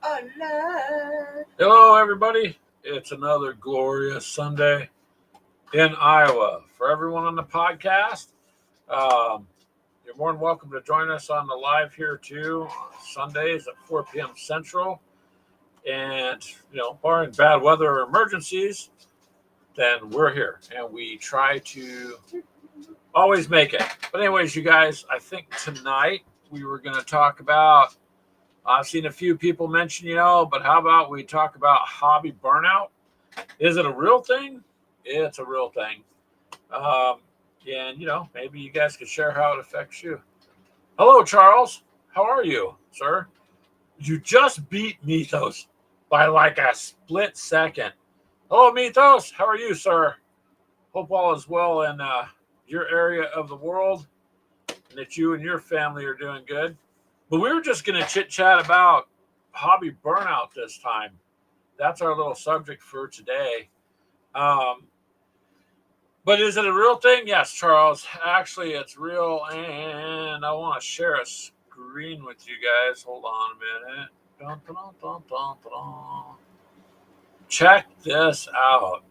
alive. Hello, everybody. It's another glorious Sunday in Iowa. For everyone on the podcast, um, you're more than welcome to join us on the live here too on Sundays at 4 p.m. Central. And, barring bad weather or emergencies, then we're here and we try to always make it. But, anyways, you guys, I think tonight we were going to talk about. I've seen a few people mention, but how about we talk about hobby burnout? Is it a real thing? It's a real thing. Um, and, maybe you guys could share how it affects you. Hello, Charles. How are you, sir? You just beat Mythos by like a split second. Hello, Mythos. How are you, sir? Hope all is well in your area of the world and that you and your family are doing good. But we were just going to chit chat about hobby burnout this time. That's our little subject for today. But is it a real thing? Yes, Charles. Actually, it's real. And I want to share a screen with you guys. Hold on a minute. Dun, dun, dun, dun, dun, dun. Check this out.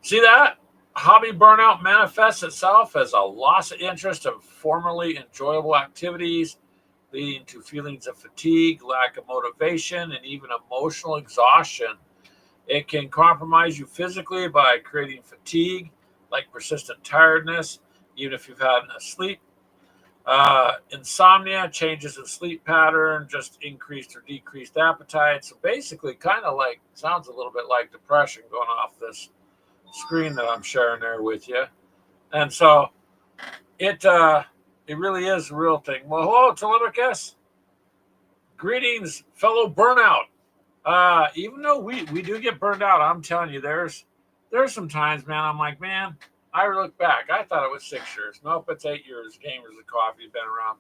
See that? Hobby burnout manifests itself as a loss of interest in formerly enjoyable activities, leading to feelings of fatigue, lack of motivation, and even emotional exhaustion. It can compromise you physically by creating fatigue, like persistent tiredness, even if you've had enough sleep. Insomnia, changes in sleep pattern, just increased or decreased appetite. So basically, kind of like, sounds a little bit like depression going off this screen that I'm sharing there with you. And so it really is a real thing. Well, hello, Telemachus. Greetings, fellow burnout. Even though we do get burned out, I'm telling you, there's some times, man, I'm like, man, I look back. I thought it was 6 years. Nope, it's 8 years. Gamers of Coffee has been around.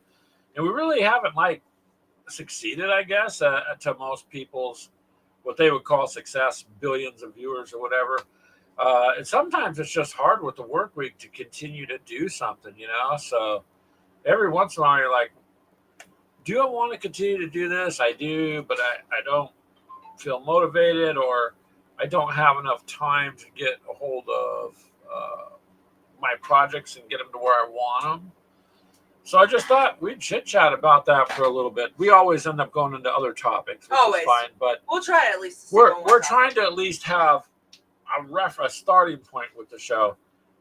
And we really haven't, succeeded, I guess, to most people's, what they would call success, billions of viewers or whatever. And sometimes it's just hard with the work week to continue to do something, So every once in a while, you're like, do I want to continue to do this? I do, but I don't feel motivated, or I don't have enough time to get a hold of my projects and get them to where I want them. So I just thought we'd chit chat about that for a little bit. We always end up going into other topics, which is fine, but we'll try at least. We're trying to at least have a starting point with the show,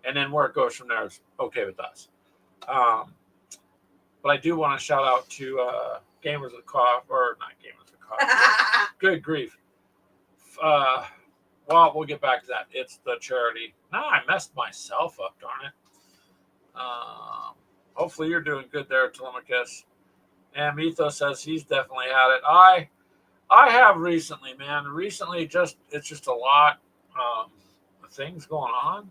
and then where it goes from there is okay with us. But I do want to shout out to Gamers of Coffee, or not Gamers of Coffee. Good grief. Well, we'll get back to that. It's the charity. Now I messed myself up, darn it. Hopefully you're doing good there, Telemachus. And Mythos says he's definitely had it. I have recently, man. Recently, it's just a lot of things going on.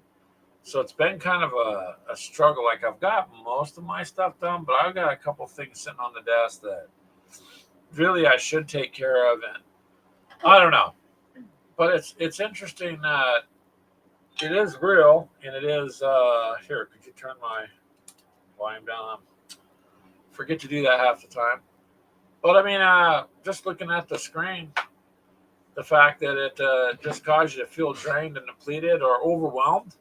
So it's been kind of a struggle. Like, I've got most of my stuff done, but I've got a couple things sitting on the desk that really I should take care of. And I don't know. But it's interesting that it is real, and it is, here, could you turn my volume down? Forget to do that half the time. But I mean, just looking at the screen, the fact that it just caused you to feel drained and depleted or overwhelmed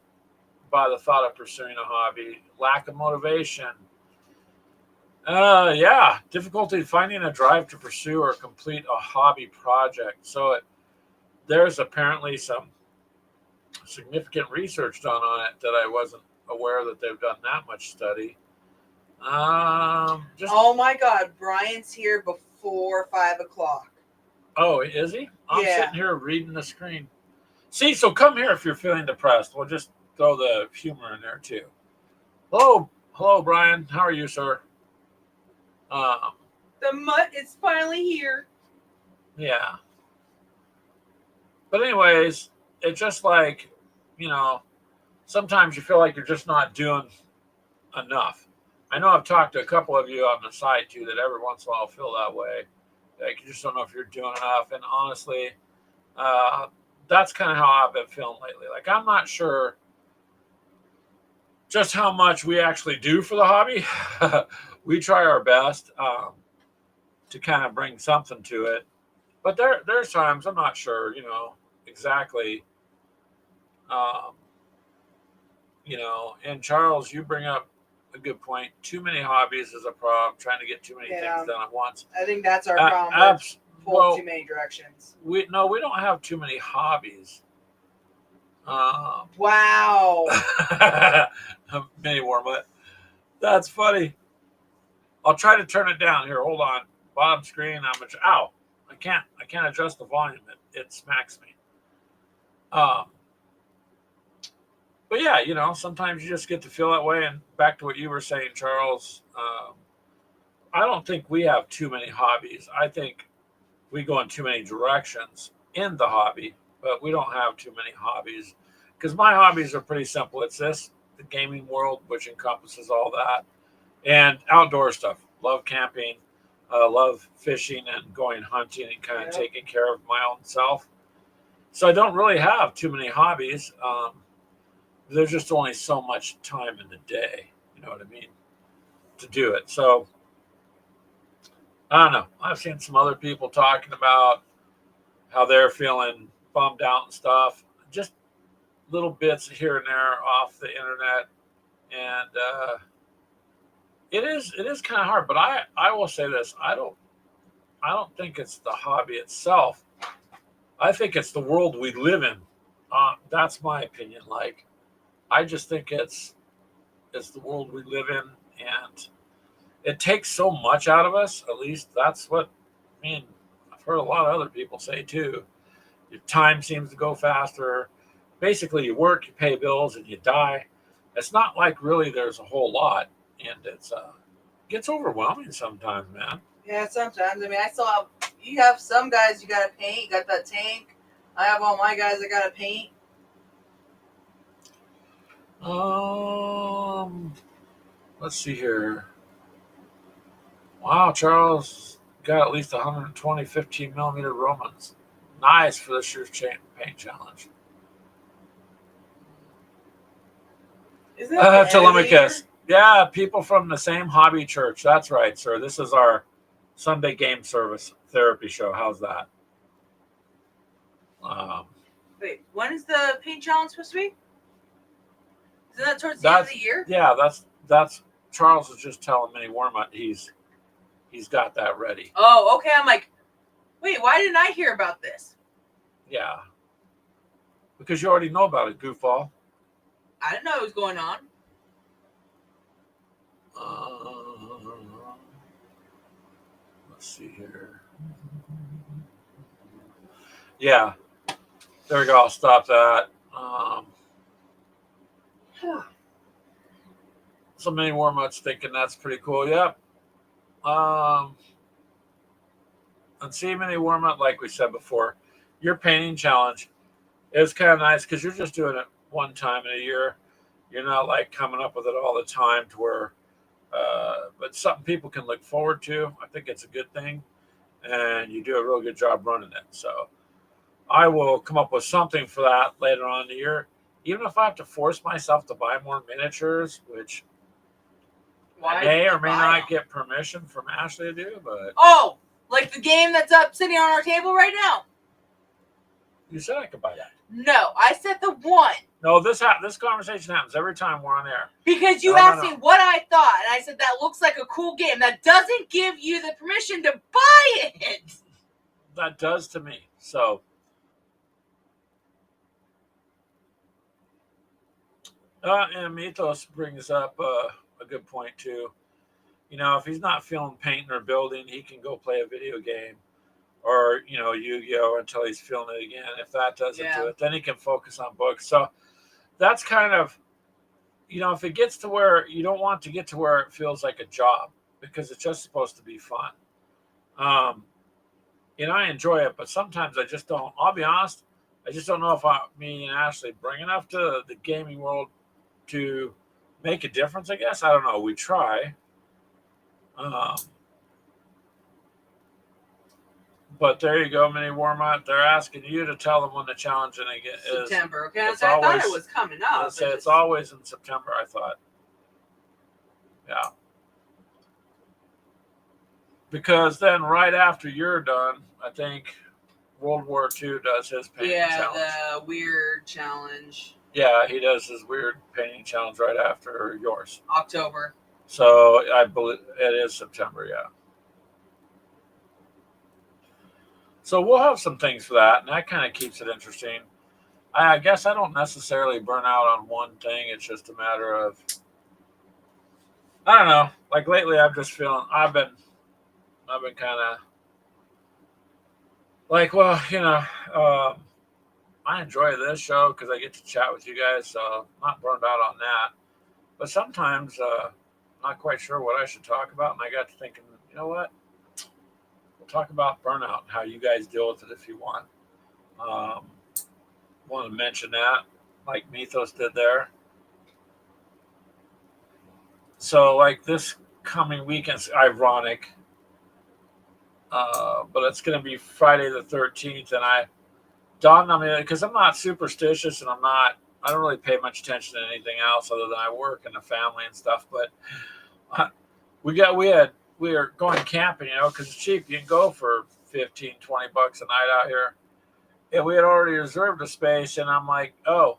by the thought of pursuing a hobby, lack of motivation. Difficulty finding a drive to pursue or complete a hobby project. So there's apparently some significant research done on it that I wasn't aware that they've done that much study. Oh my God, Brian's here before 5 o'clock. Oh, is he? I'm sitting here reading the screen. See, so come here if you're feeling depressed. We'll just throw the humor in there too. Hello, Brian. How are you, sir? The mutt is finally here. Yeah. But anyways, it's just like, sometimes you feel like you're just not doing enough. I know I've talked to a couple of you on the side too that every once in a while feel that way. Like, you just don't know if you're doing enough. And honestly, that's kind of how I've been feeling lately. Like, I'm not sure just how much we actually do for the hobby. We try our best. to kind of bring something to it. But there's times I'm not sure, exactly. Um, and Charles, you bring up a good point. Too many hobbies is a problem. Trying to get too many things done at once. I think that's our problem. Pulled too many directions. We don't have too many hobbies. Wow. Mini Warmut. That's funny. I'll try to turn it down here. Hold on. Bottom screen. Ow. I can't adjust the volume. It smacks me. But yeah, sometimes you just get to feel that way. And back to what you were saying, Charles, I don't think we have too many hobbies. I think we go in too many directions in the hobby, but we don't have too many hobbies because my hobbies are pretty simple. It's the gaming world, which encompasses all that, and outdoor stuff. Love camping, love fishing and going hunting and kind of taking care of my own self. So I don't really have too many hobbies. There's just only so much time in the day, you know what I mean, to do it. So I don't know. I've seen some other people talking about how they're feeling bummed out and stuff. Just little bits here and there off the internet, and it is kind of hard. But I will say this: I don't think it's the hobby itself. I think it's the world we live in. That's my opinion. Like, I just think it's the world we live in, and it takes so much out of us. At least that's what I've heard a lot of other people say too. Your time seems to go faster. Basically, you work, you pay bills, and you die. It's not like really there's a whole lot, and it gets overwhelming sometimes, man. Yeah, sometimes. I saw you have some guys you got to paint. You got that tank. I have all my guys that got to paint. Let's see here. Wow, Charles got at least 120 15 millimeter Romans. Nice for this year's paint challenge. Isn't that Telemachus. Yeah, people from the same hobby church. That's right, sir. This is our Sunday game service therapy show. How's that? Wait, when is the paint challenge supposed to be? Isn't that towards the end of the year? Yeah, that's Charles was just telling me Warmut he's got that ready. Oh, okay. I'm like, wait, why didn't I hear about this? Yeah. Because you already know about it, goofball. I didn't know it was going on. Let's see here. Yeah. There we go. I'll stop that. So many Warmuts thinking that's pretty cool. Yep. And see, many Warmut, like we said before, your painting challenge is kind of nice because you're just doing it one time in a year. You're not like coming up with it all the time to where, but something people can look forward to. I think it's a good thing, and you do a real good job running it. So I will come up with something for that later on in the year, even if I have to force myself to buy more miniatures, which I may or may not get permission from Ashley to do. But like the game that's up sitting on our table right now. You said I could buy that. No, I said the one. No, this conversation happens every time we're on air. Because you asked me what I thought, and I said that looks like a cool game. That doesn't give you the permission to buy it. That does to me. So, and Mythos brings up a good point too. You know, if he's not feeling painting or building, he can go play a video game. Or, Yu-Gi-Oh! Until he's feeling it again. If that doesn't do it, then he can focus on books. So that's kind of, if it gets to where you don't want to get to where it feels like a job, because it's just supposed to be fun. I enjoy it, but sometimes I just don't. I'll be honest, I just don't know if me and Ashley bring enough to the gaming world to make a difference, I guess. I don't know. We try. But there you go, Mini Warmut. They're asking you to tell them when the challenge is. September. Okay, I thought it was coming up. It's always in September, I thought. Yeah. Because then right after you're done, I think World War II does his painting challenge. Yeah, the weird challenge. Yeah, he does his weird painting challenge right after yours. October. So I believe it is September, yeah. So we'll have some things for that, and that kind of keeps it interesting. I guess I don't necessarily burn out on one thing. It's just a matter of, I don't know. Like lately, I'm just feeling I've been kind of like, well, I enjoy this show because I get to chat with you guys, so I'm not burned out on that. But sometimes, I'm not quite sure what I should talk about, and I got to thinking, you know what? We'll talk about burnout and how you guys deal with it if you want. Um, Want to mention that, like Mythos did there. So, like this coming weekend's ironic, but it's going to be Friday the 13th, and I dawned on me because I'm not superstitious and I don't really pay much attention to anything else other than I work and the family and stuff. But uh, we are going camping, because it's cheap. You can go for 15, $20 a night out here. And we had already reserved a space, and I'm like, oh,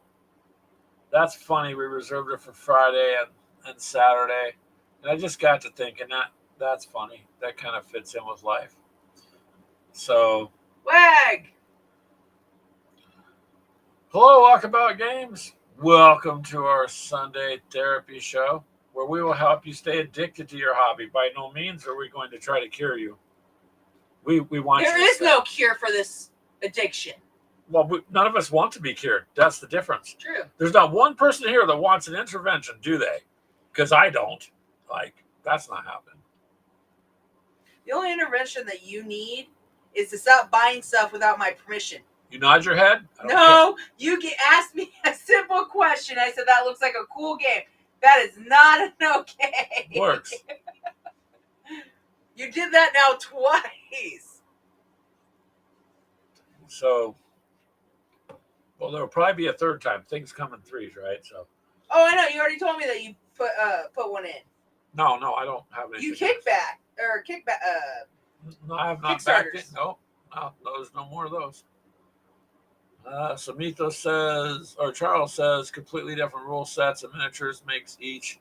that's funny. We reserved it for Friday and Saturday. And I just got to thinking that's funny. That kind of fits in with life. So, Wag! hello, Walkabout Games. Welcome to our Sunday therapy show, where we will help you stay addicted to your hobby. By no means are we going to try to cure you. We want There you to is no cure for this addiction. Well, none of us want to be cured. That's the difference. True. There's not one person here that wants an intervention, do they? Because I don't. Like, that's not happening. The only intervention that you need is to stop buying stuff without my permission. You nod your head? No, you asked me a simple question. I said that looks like a cool game. That is not an okay. Works. You did that now twice. So, well, there'll probably be a third time. Things come in threes, right? So. Oh, I know. You already told me that you put one in. No, I don't have any. You kickback. No, I have not backed it. No, those, no more of those. So Mythos says, or Charles says, completely different rule sets and miniatures makes each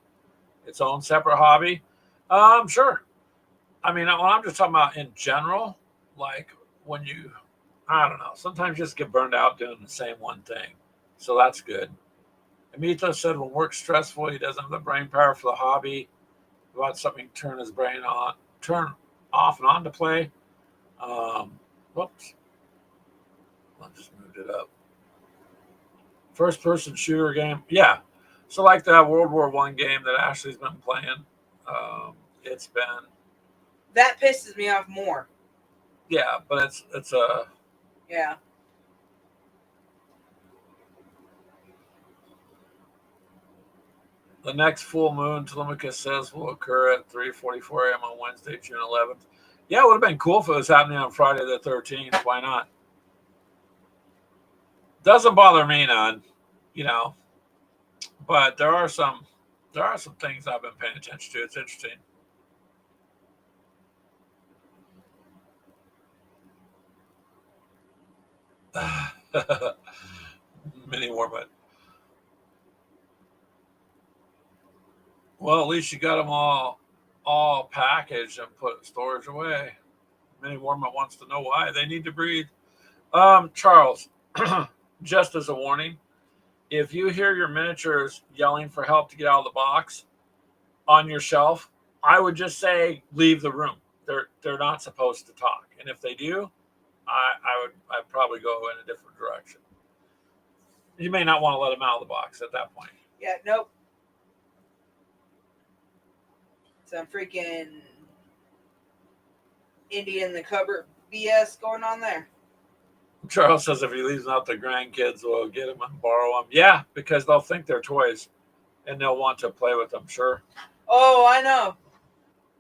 its own separate hobby. Sure. I mean, when I'm just talking about in general, like when I don't know, sometimes you just get burned out doing the same one thing. So that's good. And Mythos said when work's stressful, he doesn't have the brain power for the hobby. He wants something to turn his brain on, turn off and on to play. Whoops. I just moved it up. First person shooter game. Yeah. So like that World War I game that Ashley's been playing. It's been. That pisses me off more. Yeah, but it's a. Yeah. The next full moon, Telemachus says, will occur at 3:44 a.m. on Wednesday, June 11th. Yeah, it would have been cool if it was happening on Friday the 13th. Why not? Doesn't bother me none, but there are some things I've been paying attention to. It's interesting. Mini Warmut. Well, at least you got them all packaged and put storage away. Mini Warmut wants to know why they need to breathe. Charles, just as a warning, if you hear your miniatures yelling for help to get out of the box on your shelf, I would just say leave the room. They're not supposed to talk, and if they do, I'd probably go in a different direction. You may not want to let them out of the box at that point. Yeah, nope. Some freaking Indian in the cupboard BS going on there. Charles says if he leaves them out, the grandkids will get them and borrow them. Yeah, because they'll think they're toys, and they'll want to play with them. Sure. Oh, I know.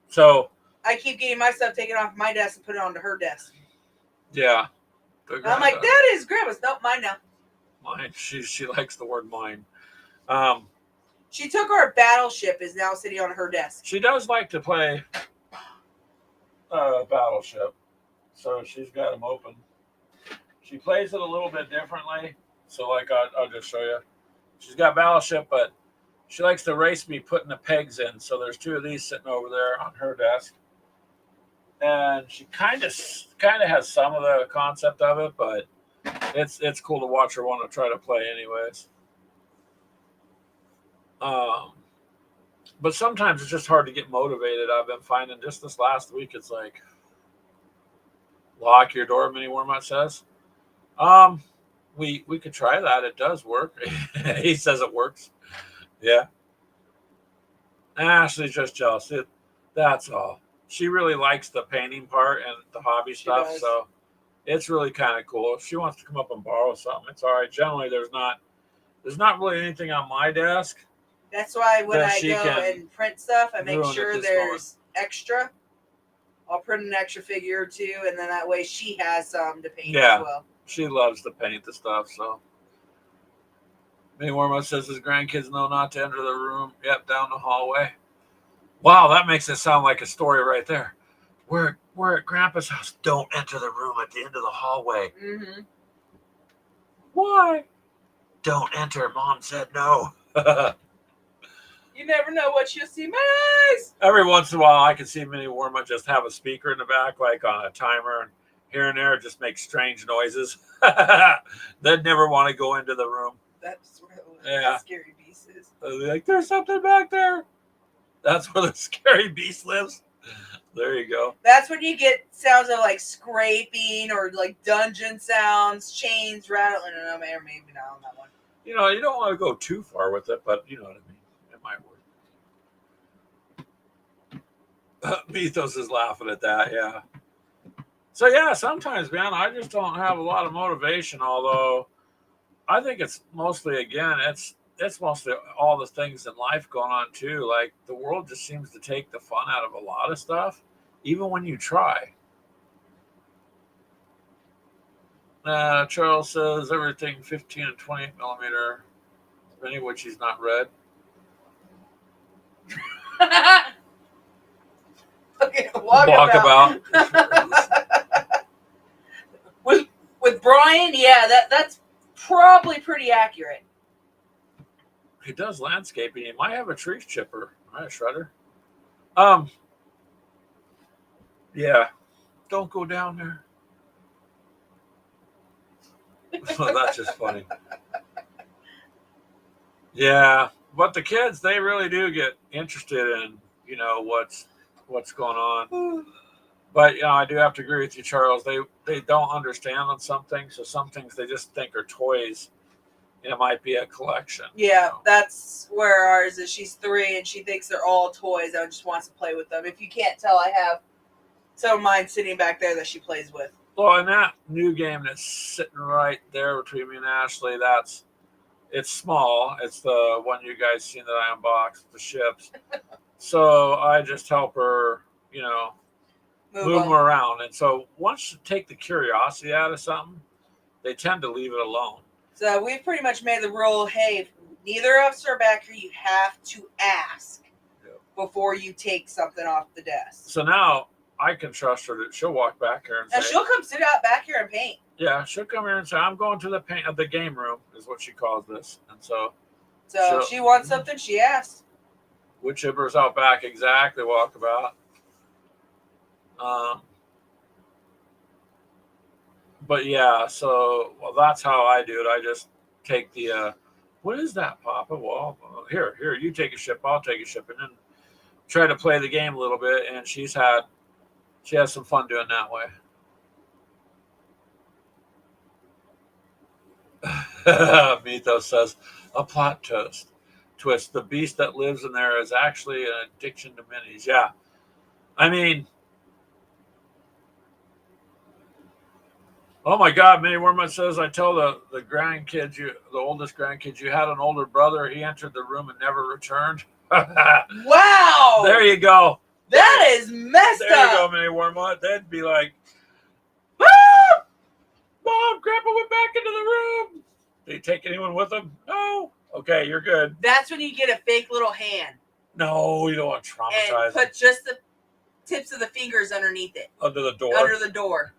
So I keep getting my stuff taken off my desk and put it onto her desk. Yeah. I'm like, that is Grandma's. Nope, mine now. Mine. She likes the word mine. She took our battleship is now sitting on her desk. She does like to play Battleship. So she's got them open. She plays it a little bit differently. So like I'll just show you. She's got Battleship, but she likes to race me putting the pegs in. So there's two of these sitting over there on her desk. And she kind of has some of the concept of it, but it's cool to watch her want to try to play anyways. But sometimes it's just hard to get motivated. I've been finding just this last week, it's like lock your door, Mini Wormut says. We could try that. It does work. He says it works. Yeah. Ashley's just jealous. That's all. She really likes the painting part and the hobby stuff, so it's really kind of cool. If she wants to come up and borrow something, it's all right. Generally, there's not really anything on my desk. That's why when I go and print stuff, I make sure there's extra. I'll print an extra figure or two, and then that way she has some to paint as well. She loves to paint the stuff, so. Mini Wormut says his grandkids know not to enter the room. Yep, down the hallway. Wow, that makes it sound like a story right there. We're at Grandpa's house. Don't enter the room at the end of the hallway. Mm-hmm. Why? Don't enter. Mom said no. You never know what you'll see. My eyes! Every once in a while, I can see Mini Wormut just have a speaker in the back, like on a timer, and here and there just make strange noises. They'd never want to go into the room. That's where the scary beast is. They're like, there's something back there. That's where the scary beast lives. There you go. That's when you get sounds of like scraping or like dungeon sounds, chains rattling. Or maybe not on that one. You don't want to go too far with it, but you know what I mean. It might work. Mythos is laughing at that, yeah. So yeah, sometimes, man, I just don't have a lot of motivation. Although I think it's mostly, again, it's mostly all the things in life going on too. Like the world just seems to take the fun out of a lot of stuff, even when you try. Charles says everything 15 and 28 millimeter, many of which he's not read. Okay, walkabout. with Brian, yeah, that's probably pretty accurate. He does landscaping. He might have a tree chipper. All right, shredder. Yeah. Don't go down there. That's just funny. Yeah, but the kids, they really do get interested in, what's going on. But I do have to agree with you, Charles. They don't understand on some things, so some things they just think are toys. It might be a collection. Yeah, that's where ours is. She's 3 and she thinks they're all toys and just wants to play with them. If you can't tell, I have some of mine sitting back there that she plays with. Well, and that new game that's sitting right there between me and Ashley, it's small. It's the one you guys seen that I unboxed, the ships. So I just help her, move them around. And so once you take the curiosity out of something, they tend to leave it alone. So we've pretty much made the rule, hey, if neither of us are back here, you have to ask before you take something off the desk. So now I can trust her that she'll walk back here and say, she'll come sit out back here and paint. Yeah, she'll come here and say, I'm going to the game room, is what she calls this. And so if she wants something, she asks. Wood chippers out back, exactly, walkabout. But yeah, so that's how I do it. I just take the what is that, Papa? Well, here, you take a ship, I'll take a ship, and then try to play the game a little bit. And she has some fun doing that way. Mythos says a plot twist. The beast that lives in there is actually an addiction to minis. Yeah, I mean. Oh my God, Mini Wormut says, I tell the grandkids, the oldest grandkids, you had an older brother. He entered the room and never returned. Wow. There you go. That is messed up. There you go, Mini Wormut. They'd be like, ah! Mom, Grandpa went back into the room. Did he take anyone with him? No. Okay, you're good. That's when you get a fake little hand. No, you don't want to traumatize. And put just the tips of the fingers underneath it. Under the door. Under the door.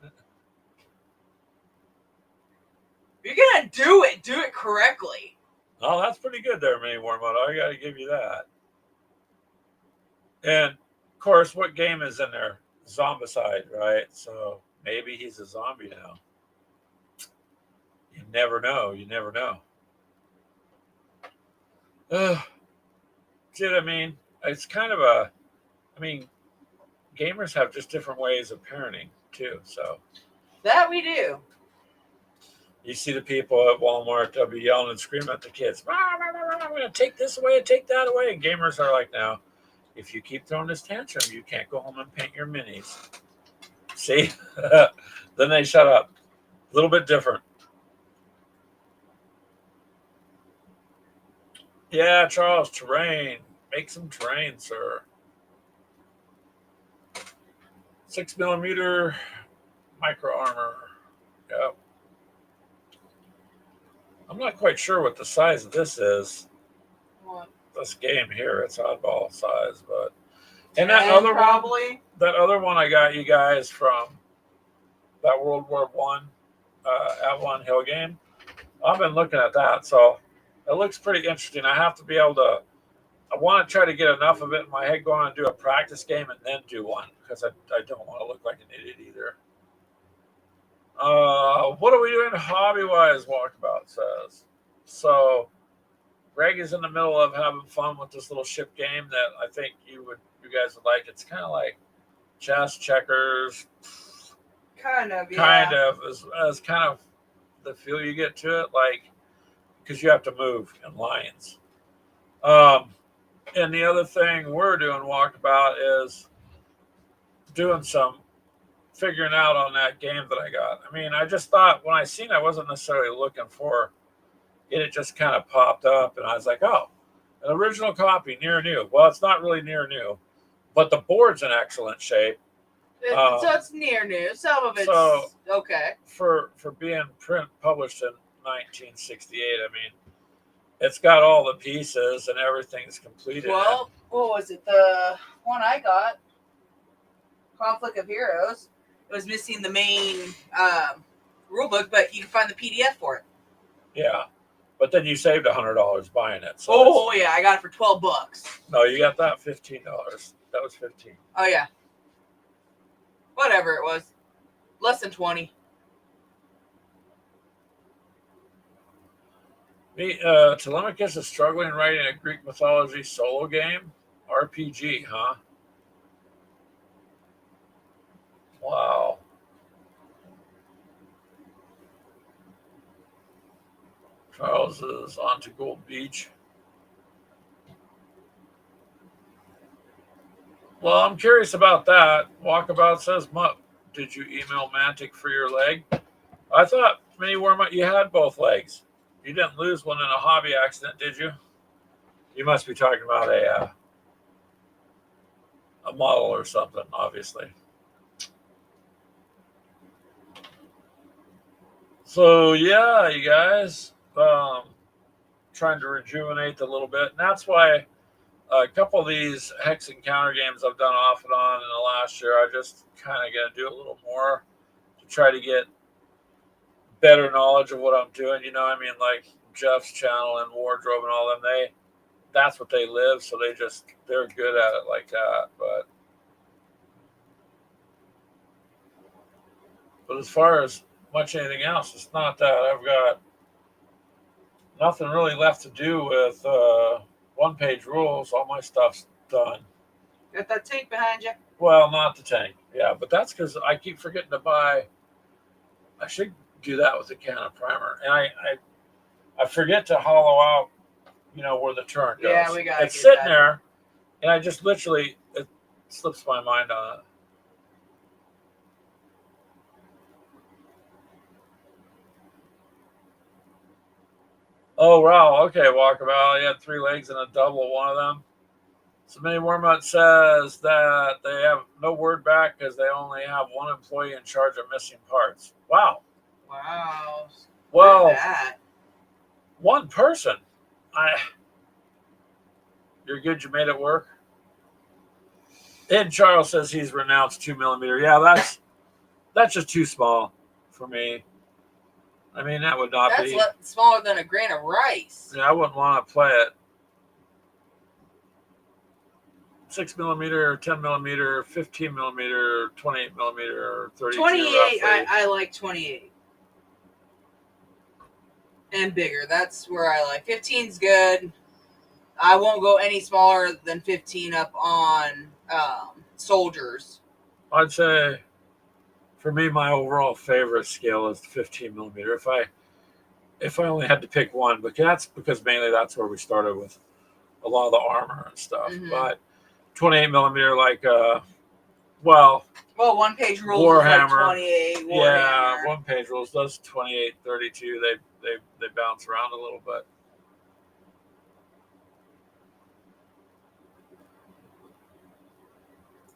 If you're gonna do it correctly. Oh, that's pretty good there, Mini Wormwood. I got to give you that. And of course, what game is in there? Zombicide, right? So maybe he's a zombie now. You never know. You never know. See what I mean? It's kind of a. I mean, gamers have just different ways of parenting too. So that we do. You see the people at Walmart, they'll be yelling and screaming at the kids. I'm going to take this away and take that away. And gamers are like, now, if you keep throwing this tantrum, you can't go home and paint your minis. See? Then they shut up. A little bit different. Yeah, Charles, terrain. Make some terrain, sir. 6mm micro armor. Yep. I'm not quite sure what the size of this is. What? This game here, it's oddball size, but and that other one I got you guys from that World War One Avalon Hill game. I've been looking at that, so it looks pretty interesting. I have to be able to. I want to try to get enough of it in my head going and do a practice game and then do one because I don't want to look like an idiot either. What are we doing hobby-wise? Walkabout says. So, Greg is in the middle of having fun with this little ship game that I think you guys would like. It's kind of like chess, checkers. Kind of, yeah. Kind of as kind of the feel you get to it, like because you have to move in lines. And the other thing we're doing Walkabout is doing some figuring out on that game that I got. I mean, I just thought when I seen it, I wasn't necessarily looking for it. It just kind of popped up, and I was like, oh, an original copy, near new. Well, it's not really near new, but the board's in excellent shape. So it's near new. Some of it's okay. For being published in 1968, I mean, it's got all the pieces and everything's completed. Well, what was it? The one I got, Conflict of Heroes. It was missing the main rule book, but you can find the PDF for it. Yeah, but then you saved $100 buying it. So I got it for $12. No, you got that $15. That was $15. Oh yeah, whatever it was, less than 20. Telemachus is struggling writing a Greek mythology solo game, RPG, huh? Wow. Charles is on to Gold Beach. Well, I'm curious about that. Walkabout says, Mutt, did you email Mantic for your leg? I thought, Mini Wormwood, you had both legs. You didn't lose one in a hobby accident, did you? You must be talking about a model or something, obviously. So, yeah, you guys, trying to rejuvenate a little bit. And that's why a couple of these Hex Encounter games I've done off and on in the last year, I just kind of got to do a little more to try to get better knowledge of what I'm doing. You know, I mean, like Jeff's channel and Wardrobe and all them, that's what they live. So they're good at it like that. But as far as much anything else, it's not that. I've got nothing really left to do with one-page rules. All my stuff's done. Got that tank behind you? Well, not the tank. Yeah, but that's because I keep forgetting to buy. I should do that with a can of primer. And I forget to hollow out, where the turn goes. Yeah, we got it. It's sitting there, and I just literally, it slips my mind on it. Oh, wow. Okay, Walkabout. He had 3 legs and a double, one of them. So Mini Wormwood says that they have no word back because they only have one employee in charge of missing parts. Wow. Wow. Well, one person. You're good. You made it work. And Charles says he's renounced 2mm. Yeah, that's just too small for me. I mean, that would not be. That's smaller than a grain of rice. Yeah, I wouldn't want to play it. 6mm, 10mm, 15mm, 28mm, or 32. 28. I like 28 and bigger. That's where I like. 15's good. I won't go any smaller than 15 up on soldiers. I'd say, for me, my overall favorite scale is 15mm. If I only had to pick one, but that's because mainly that's where we started with a lot of the armor and stuff. Mm-hmm. But 28mm, like well, one page rules Warhammer, like 28. Warhammer. Yeah, one page rules. Those 28, 32, they bounce around a little bit.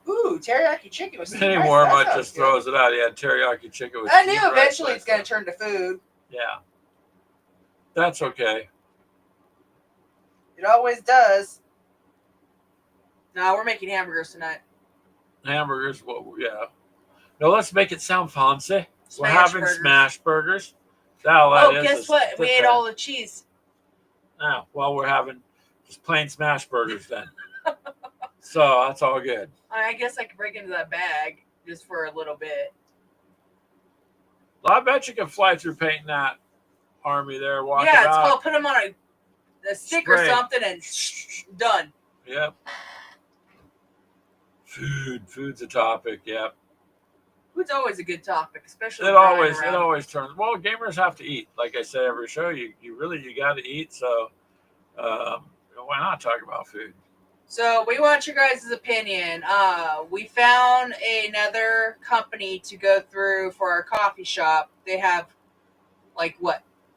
Ooh, teriyaki chicken with Penny Warmutt just throws it out. Yeah, teriyaki chicken with. I knew eventually it's going to turn to food. Yeah, that's okay. It always does. No, we're making hamburgers tonight. Hamburgers? Well, yeah. No, let's make it sound fancy. We're having smash burgers. Guess what? We ate all the cheese. Oh, well, we're having just plain smash burgers then. So that's all good. I guess I could break into that bag just for a little bit. Well, I bet you can fly through painting that army there. Yeah, it's called put them on a stick Spray. Or something and done. Yep. Food's a topic. Yep. Food's always a good topic, especially. It always turns. Well, gamers have to eat. Like I say every show, you got to eat. So why not talk about food? So we want your guys' opinion. We found another company to go through for our coffee shop. They have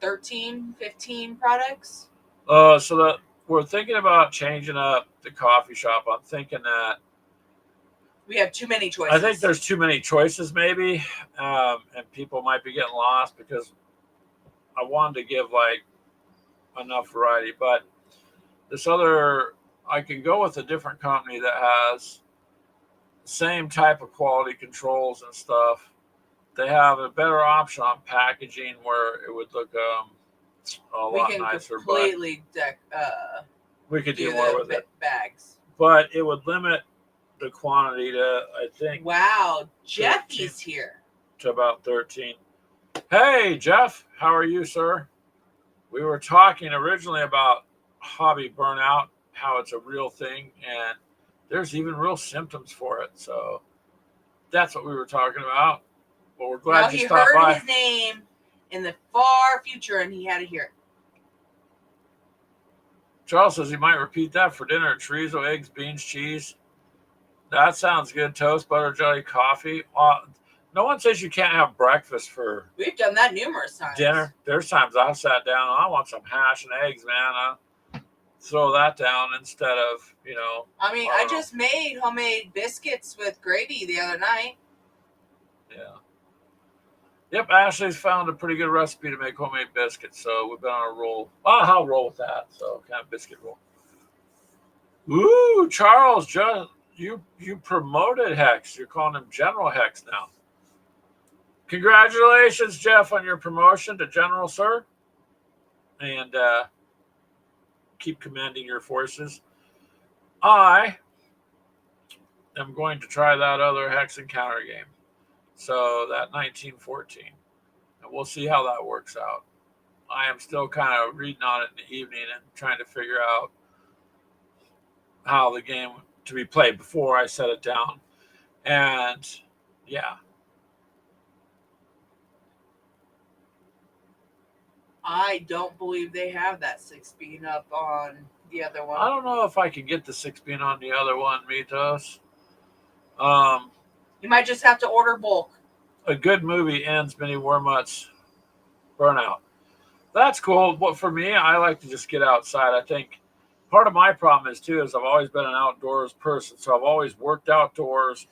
13, 15 products? So we're thinking about changing up the coffee shop. I'm thinking that we have too many choices. I think there's too many choices maybe, and people might be getting lost because I wanted to give enough variety. But this other, I can go with a different company that has the same type of quality controls and stuff. They have a better option on packaging where it would look a lot nicer. Completely we could do more with it. Bags. But it would limit the quantity to, I think. Wow, Jeffy's here. To about 13. Hey, Jeff, how are you, sir? We were talking originally about hobby burnout, how it's a real thing, and there's even real symptoms for it. So that's what we were talking about. Well, we're glad you stopped by. He heard his name in the far future, and he had to hear it. Charles says he might repeat that for dinner. Chorizo, eggs, beans, cheese. That sounds good. Toast, butter, jelly, coffee. No one says you can't have breakfast for We've done that numerous times. Dinner. There's times I've sat down and I want some hash and eggs, man. I throw that down instead of, I just made homemade biscuits with gravy the other night. Yeah. Yep, Ashley's found a pretty good recipe to make homemade biscuits, so we've been on a roll. I'll roll with that. So kind of biscuit roll. Ooh, Charles, you promoted Hex. You're calling him General Hex now. Congratulations, Jeff, on your promotion to General, sir. And keep commanding your forces. I am going to try that other Hex encounter game. So that 1914. And we'll see how that works out. I am still kind of reading on it in the evening and trying to figure out how the game to be played before I set it down. And yeah. I don't believe they have that 6 bean up on the other one. I don't know if I can get the 6 bean on the other one, Mitos. You might just have to order bulk. A good movie ends Minnie Wormutt's burnout. That's cool. But for me, I like to just get outside. I think part of my problem is I've always been an outdoors person. So I've always worked outdoors.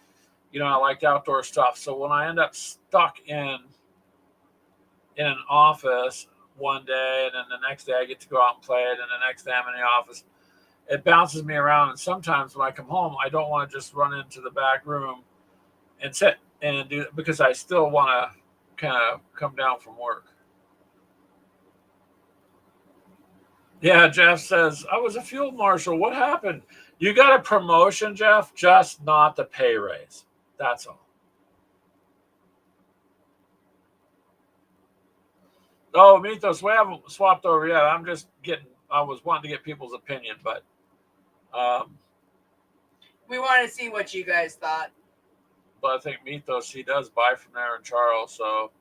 I like outdoor stuff. So when I end up stuck in an office one day and then the next day I get to go out and play it and the next day I'm in the office, it bounces me around. And sometimes when I come home, I don't want to just run into the back room and sit and do it because I still want to kind of come down from work. Yeah, Jeff says, I was a field marshal. What happened? You got a promotion, Jeff, just not the pay raise. That's all. Oh, Mythos, we haven't swapped over yet. I was wanting to get people's opinion, but we want to see what you guys thought. But I think Mythos, he does buy from Aaron Charles, so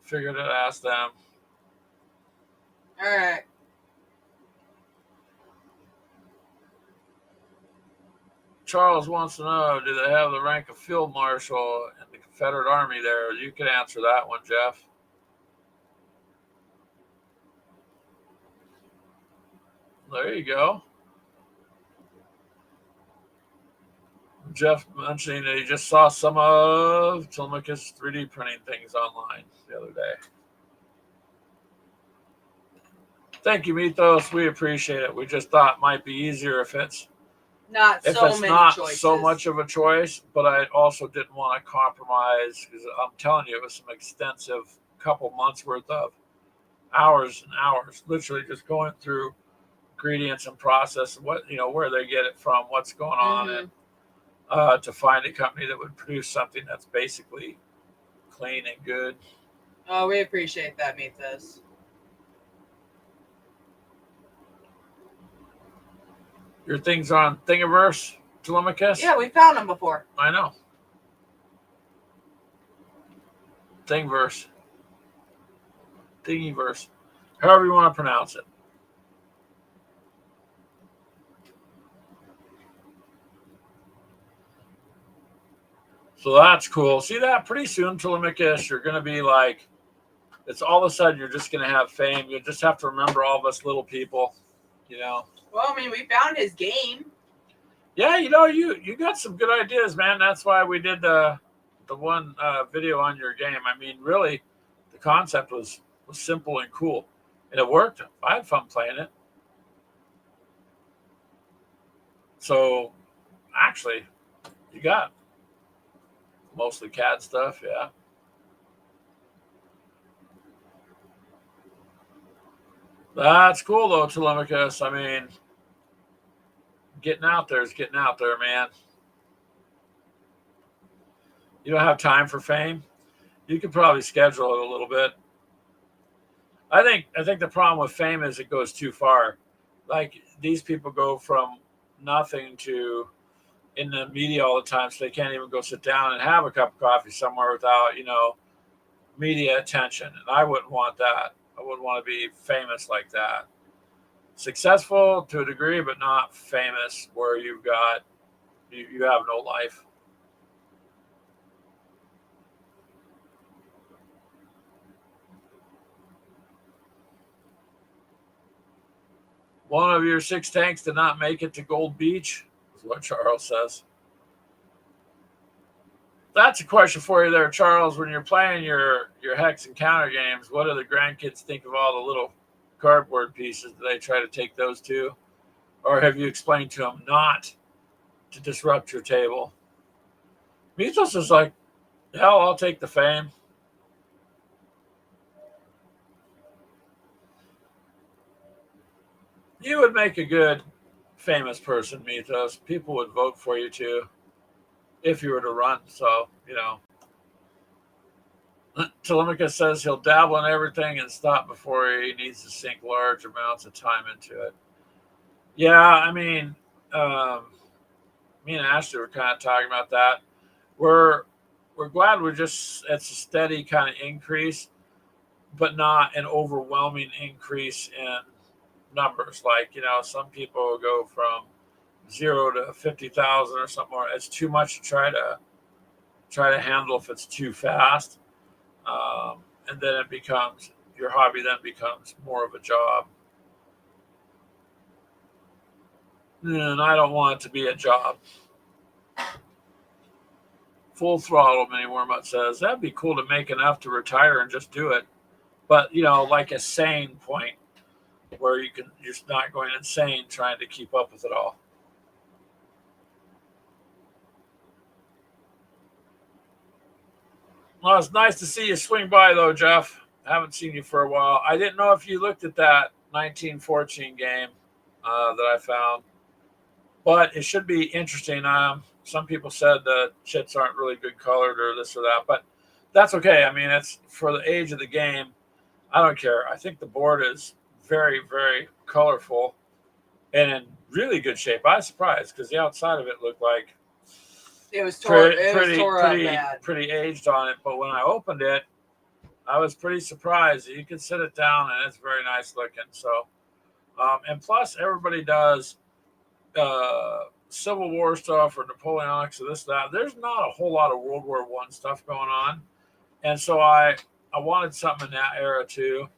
figured to ask them. All right. Charles wants to know, do they have the rank of field marshal in the Confederate Army there? You can answer that one, Jeff. There you go. Jeff mentioning that he just saw some of Telemachus 3D printing things online the other day. Thank you, Mythos. We appreciate it. We just thought it might be easier if it's not so much of a choice, but I also didn't want to compromise because I'm telling you, it was some extensive couple months worth of hours and hours, literally just going through ingredients and process, where they get it from, what's going on, and to find a company that would produce something that's basically clean and good. Oh, we appreciate that, Mythos. Your things on Thingiverse, Telemachus? Yeah, we found them before. I know. Thingiverse. Thingiverse. However you want to pronounce it. So that's cool. See that? Pretty soon, Telemachus, you're going to be like, it's all of a sudden you're just going to have fame. You just have to remember all of us little people, Well, I mean, we found his game. Yeah, you got some good ideas, man. That's why we did the one video on your game. I mean, really, the concept was simple and cool, and it worked. I had fun playing it. So, actually, you got mostly CAD stuff, yeah. That's cool, though, Telemachus. I mean, getting out there is getting out there, man. You don't have time for fame. You could probably schedule it a little bit. I think the problem with fame is it goes too far. Like, these people go from nothing to in the media all the time, so they can't even go sit down and have a cup of coffee somewhere without, media attention. And I wouldn't want that. I wouldn't want to be famous like that. Successful to a degree, but not famous where you have no life. One of your 6 tanks did not make it to Gold Beach, is what Charles says. That's a question for you there, Charles. When you're playing your hex and counter games, what do the grandkids think of all the little cardboard pieces? Do they try to take those too? Or have you explained to them not to disrupt your table? Mythos is like, hell, I'll take the fame. You would make a good famous person, Mythos. People would vote for you too if you were to run. So, Telemachus says he'll dabble in everything and stop before he needs to sink large amounts of time into it. Yeah, I mean, me and Ashley were kind of talking about that. We're glad it's a steady kind of increase, but not an overwhelming increase in numbers. Like, some people will go from 0 to 50,000 or something more. It's too much to try to handle if it's too fast. And then your hobby then becomes more of a job. And I don't want it to be a job. Full throttle, Mini Wormut says. That'd be cool to make enough to retire and just do it. But, like a sane point. where you're just not going insane trying to keep up with it all. Well, it's nice to see you swing by, though, Jeff. I haven't seen you for a while. I didn't know if you looked at that 1914 game that I found, but it should be interesting. Some people said the chits aren't really good colored or this or that, but that's okay. I mean, it's for the age of the game. I don't care. I think the board is very, very colorful and in really good shape. I was surprised because the outside of it looked like it was pretty aged on it. But when I opened it, I was pretty surprised. You can sit it down and it's very nice looking. So, and plus everybody does Civil War stuff or Napoleonic, so this, that. There's not a whole lot of World War I stuff going on. And so I wanted something in that era too.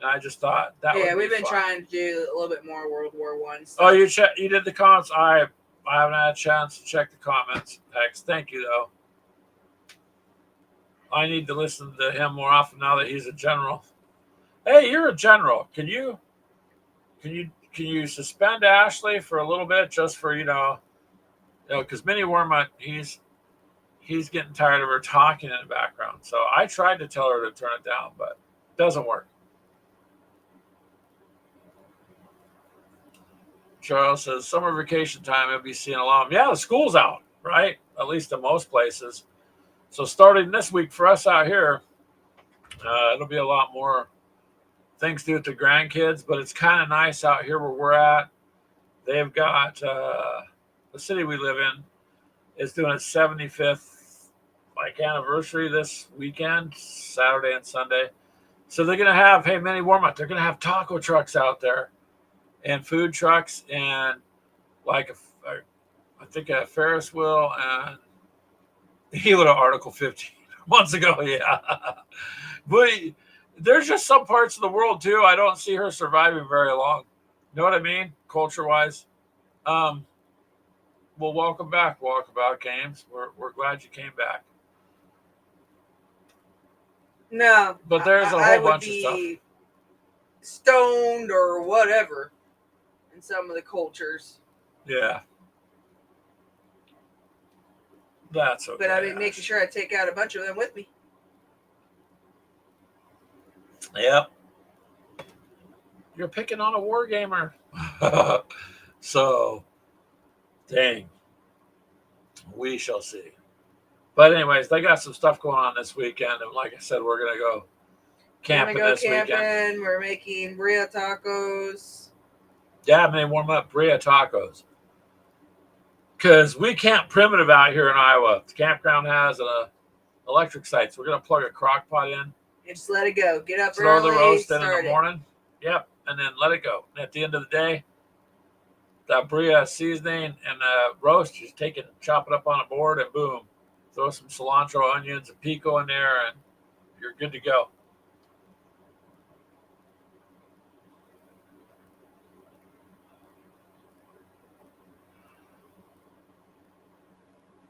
And I just thought that would be we've been fun. trying to do a little bit more World War I stuff. Oh, you did the comments? I haven't had a chance to check the comments. Hex, thank you though. I need to listen to him more often now that he's a general. Hey, you're a general. Can you suspend Ashley for a little bit just for because Minnie Wormuth, he's getting tired of her talking in the background. So I tried to tell her to turn it down, but it doesn't work. Charles says summer vacation time, he'll be seeing alum. Yeah, the school's out, right? At least in most places. So starting this week for us out here, it'll be a lot more things to do with the grandkids, but it's kind of nice out here where we're at. They've got the city we live in is doing its 75th anniversary this weekend, Saturday and Sunday. So they're gonna have Minnie Wormuth. They're gonna have taco trucks out there and food trucks and I think a Ferris wheel, and he would have Article 15 months ago. Yeah, but there's just some parts of the world too. I don't see her surviving very long. You know what I mean? Culture-wise. Well, welcome back, Walkabout Games. We're glad you came back. No, but there's a whole bunch of stuff. Stoned or whatever in some of the cultures. Yeah. That's okay. But I mean, making sure I take out a bunch of them with me. Yep. You're picking on a war gamer. So, dang. We shall see. But anyways, they got some stuff going on this weekend. And like I said, we're going to go camping this weekend. We're making bria tacos. Yeah, I mean, warm up bria tacos. Because we camp primitive out here in Iowa. The campground has an electric site. So we're going to plug a crock pot in. And just let it go. Get up throw early. The roast in the morning. Yep. And then let it go. And at the end of the day, that bria seasoning and the roast, you just take it and chop it up on a board and boom. Throw some cilantro, onions, and pico in there, and you're good to go.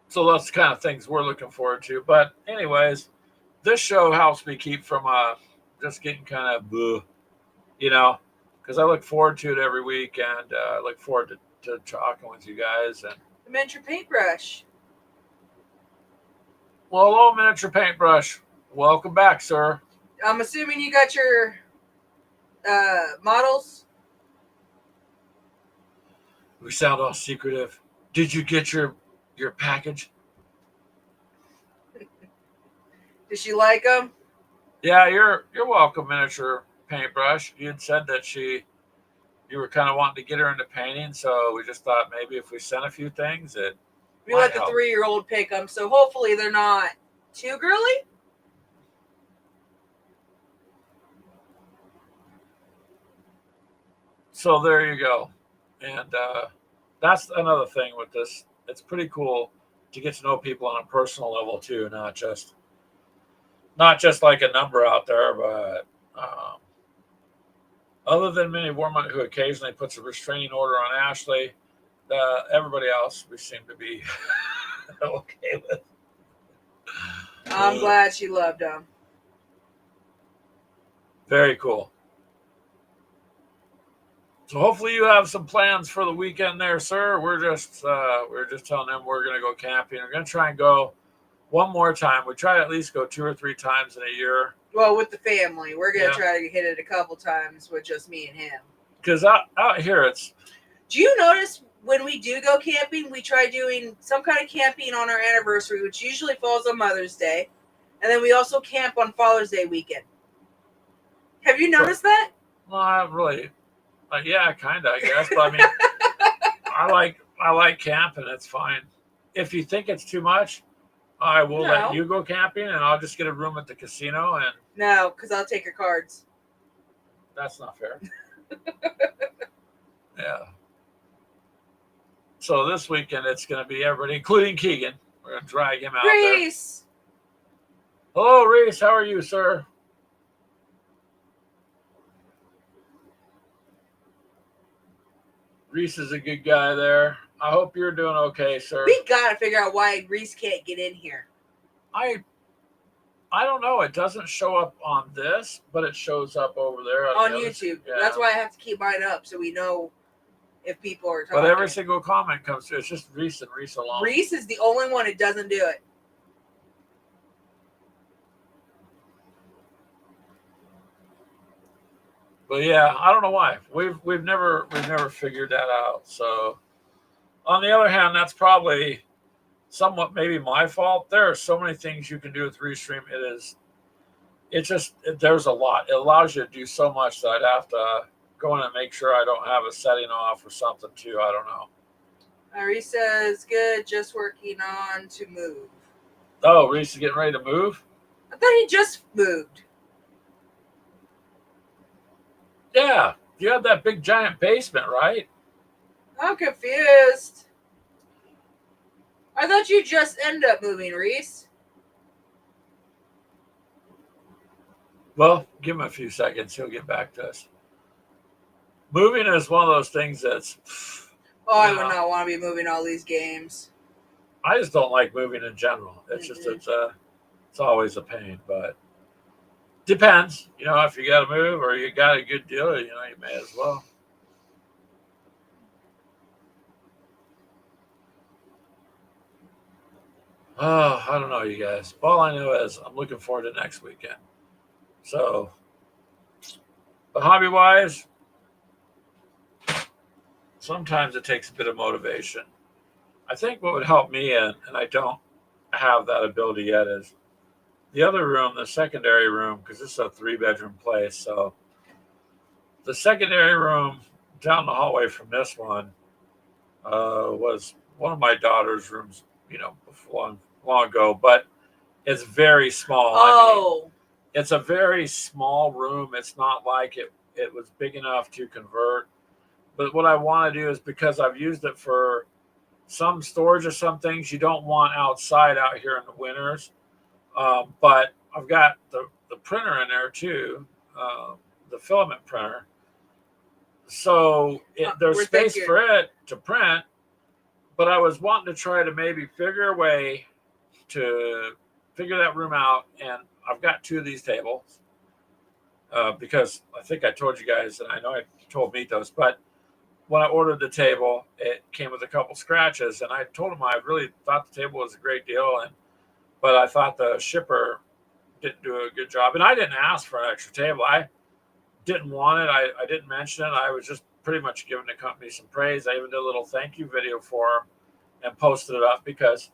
So that's the kind of things we're looking forward to. But anyways, this show helps me keep from just getting kind of because I look forward to it every week, and I look forward to talking with you guys. And the miniature paintbrush. Well, hello, miniature paintbrush. Welcome back, sir. I'm assuming you got your models. We sound all secretive. Did you get your package? Did she like them? Yeah, you're welcome, miniature paintbrush. You had said that you were kind of wanting to get her into painting, so we just thought maybe if we sent a few things, we let the 3-year-old pick them, so hopefully they're not too girly. So there you go. And that's another thing with this. It's pretty cool to get to know people on a personal level too, not just like a number out there, but other than Minnie Wormuth, who occasionally puts a restraining order on Ashley, everybody else we seem to be okay with. I'm glad she loved them. Very cool. So hopefully you have some plans for the weekend there, sir. We're just telling them we're going to go camping. We're going to try and go one more time. We try to at least go 2 or 3 times in a year. Well, with the family, we're going to try to hit it a couple times with just me and him. Because out here it's... Do you notice when we do go camping, we try doing some kind of camping on our anniversary, which usually falls on Mother's Day. And then we also camp on Father's Day weekend. Have you noticed that? Well, I really... yeah, kind of, I guess. But I mean, I like camping. It's fine. If you think it's too much, I will let you go camping, and I'll just get a room at the casino. And no, because I'll take your cards. That's not fair. Yeah. So this weekend it's going to be everybody, including Keegan. We're going to drag him out Reese. There. Hello, Reese. How are you, sir? Reese is a good guy there. I hope you're doing okay, sir. We got to figure out why Reese can't get in here. I don't know. It doesn't show up on this, but it shows up over there. On YouTube. Yeah. That's why I have to keep mine up so we know if people are talking. But every single comment comes through. It's just Reese and Reese alone. Reese is the only one who doesn't do it. But yeah, I don't know why. We've never figured that out. So on the other hand, that's probably somewhat maybe my fault. There are so many things you can do with Restream. There's a lot. It allows you to do so much that I'd have to go in and make sure I don't have a setting off or something too. I don't know. Reese says, good, just working on to move. Oh, Reese is getting ready to move? I thought he just moved. Yeah, you have that big giant basement, right? I'm confused. I thought you just ended up moving, Reese. Well, give him a few seconds. He'll get back to us. Moving is one of those things that's... I would not want to be moving all these games. I just don't like moving in general. It's just, it's always a pain, but depends. If you got to move or you got a good deal, you may as well. Oh, I don't know, you guys. All I know is I'm looking forward to next weekend. So, but hobby-wise, sometimes it takes a bit of motivation. I think what would help me, and I don't have that ability yet, is the other room, the secondary room, because this is a 3-bedroom place. So the secondary room down the hallway from this one was one of my daughter's rooms, long ago, but it's very small. Oh. I mean, it's a very small room. It's not like it was big enough to convert. But what I want to do is, because I've used it for some storage of some things you don't want outside out here in the winters. But I've got the printer in there too, the filament printer. So there's space for it to print. But I was wanting to try to maybe figure a way to figure that room out. And I've got 2 of these tables because I think I told you guys, and I know I told Mitos, but when I ordered the table, it came with a couple scratches, and I told him I really thought the table was a great deal, but I thought the shipper didn't do a good job. And I didn't ask for an extra table. I didn't want it. I didn't mention it. I was just pretty much giving the company some praise. I even did a little thank you video for them and posted it up because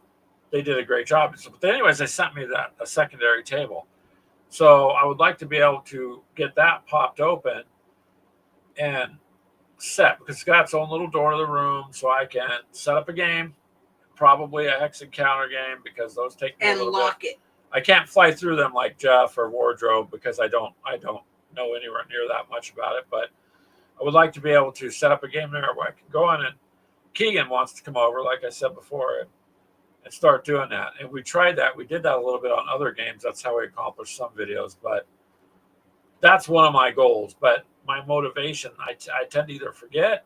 they did a great job. So, but anyways, they sent me a secondary table. So I would like to be able to get that popped open and set, because it's got its own little door to the room, so I can set up a game, probably a hex encounter game, because those take me and a little lock bit. It. I can't fly through them like Jeff or Wardrobe because I don't know anywhere near that much about it. But I would like to be able to set up a game there where I can go in, and Keegan wants to come over, like I said before, and start doing that. And we tried that. We did that a little bit on other games. That's how we accomplished some videos. But that's one of my goals. But my motivation, I tend to either forget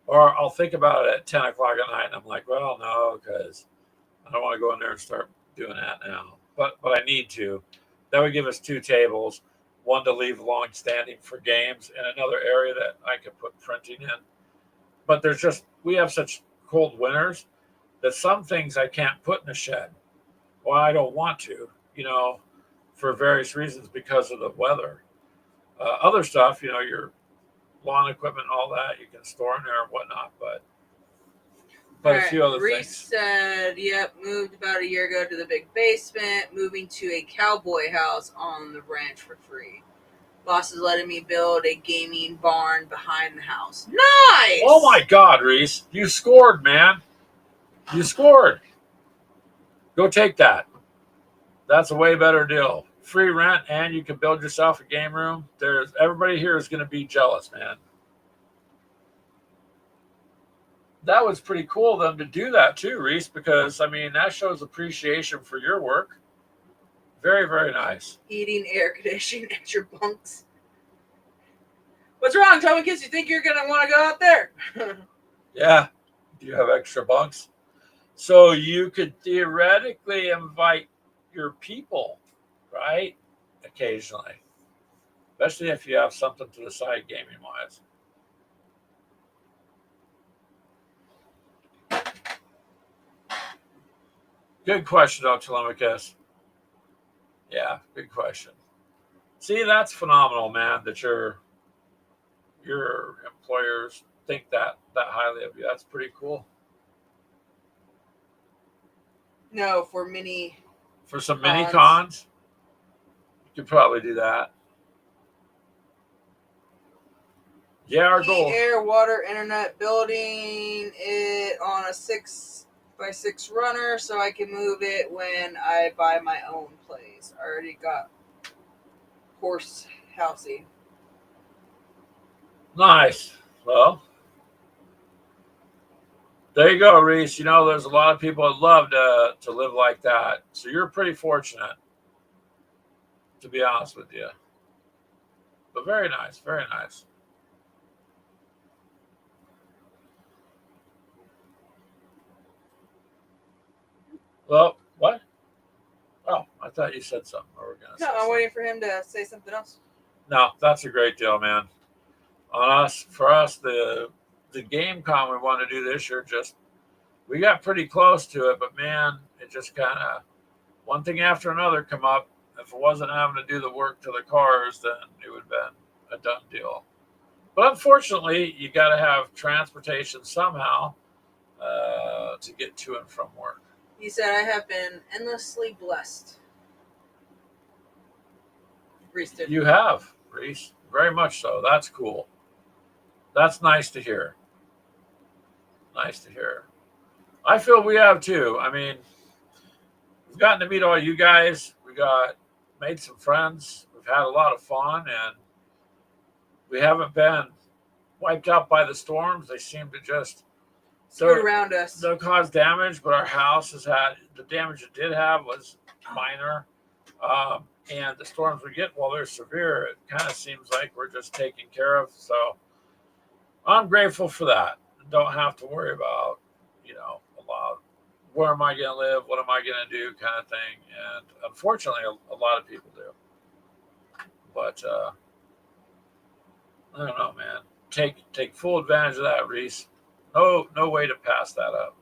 or I'll think about it at 10 o'clock at night. And I'm like, well, no, because I don't want to go in there and start doing that now. But I need to. That would give us 2 tables. one to leave long standing for games, and another area that I could put printing in. But we have such cold winters that some things I can't put in the shed. Well, I don't want to, for various reasons because of the weather. Other stuff, your lawn equipment, all that, you can store in there and whatnot. But All a right. few other Reese things. said, yep, moved about a year ago to the big basement, moving to a cowboy house on the ranch for free. Boss is letting me build a gaming barn behind the house. Nice! Oh my God, Reese, you scored, man. You scored. Go take that. That's a way better deal. Free rent, and you can build yourself a game room. Everybody here is going to be jealous, man. That was pretty cool of them to do that too, Reese, because that shows appreciation for your work. Very, very nice. Heating, air conditioning at your bunks. What's wrong? Tell me, kids, you think you're going to want to go out there? Yeah. Do you have extra bunks? So you could theoretically invite your people, right? Occasionally. Especially if you have something to the side gaming wise. Good question, Dr. Telemachus. Yeah, good question. See, that's phenomenal, man, that your employers think that highly of you. That's pretty cool. No, for some mini cons, you could probably do that. Yeah, our goal. Air, water, internet, building it on a 6x6 runner so I can move it when I buy my own place. I already got horse housing. Nice. Well, there you go, Reese. There's a lot of people that love to live like that. So you're pretty fortunate, to be honest with you. But very nice, very nice. Well, what? Oh, I thought you said something. No, I'm waiting for him to say something else. No, that's a great deal, man. For us, the game con we want to do this year, we got pretty close to it, but man, it just kind of one thing after another come up. If it wasn't having to do the work to the cars, then it would have been a done deal. But unfortunately, you got to have transportation somehow to get to and from work. He said, I have been endlessly blessed. Reese did. You have, Reese. Very much so. That's cool. That's nice to hear. Nice to hear. I feel we have too. We've gotten to meet all you guys. Made some friends. We've had a lot of fun, and we haven't been wiped out by the storms. They seem to just around us. They'll cause damage, but our house has had the damage it did have was minor. And the storms we get, while they're severe, it kind of seems like we're just taken care of. So I'm grateful for that. Don't have to worry about, a lot. Where am I going to live? What am I going to do? Kind of thing. And unfortunately, a lot of people do. But I don't know, man. Take full advantage of that, Reese. No way to pass that up.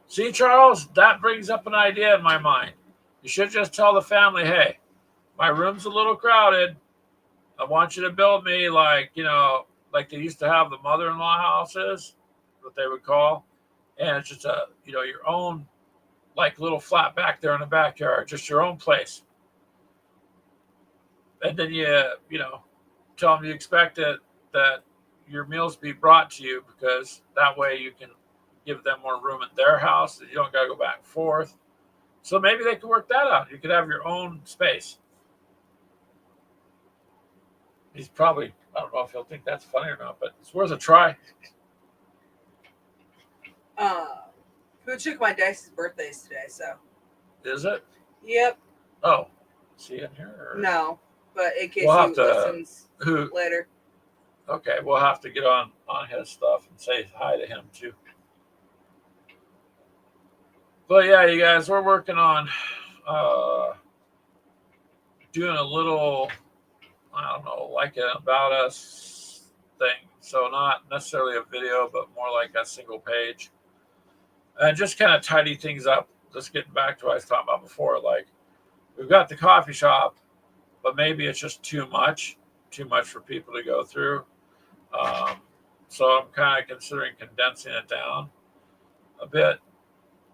See, Charles, that brings up an idea in my mind. You should just tell the family, hey, my room's a little crowded. I want you to build me like they used to have the mother-in-law houses, what they would call. And it's just your own like little flat back there in the backyard, just your own place. And then you tell them you expect that your meals be brought to you, because that way you can give them more room in their house, that you don't got to go back and forth. So maybe they could work that out. You could have your own space. He's probably, I don't know if he'll think that's funny or not, but it's worth a try. Who took my Dice's birthdays today, so. Is it? Yep. Oh, is he in here? Or? No, but in case We'll he listens later. Okay, we'll have to get on his stuff and say hi to him too. But yeah, you guys, we're working on doing a little, I don't know, like an about us thing. So not necessarily a video, but more like a single page, and just kind of tidy things up. Just getting back to what I was talking about before, like we've got the coffee shop, but maybe it's just too much for people to go through. Um, so I'm kind of considering condensing it down a bit,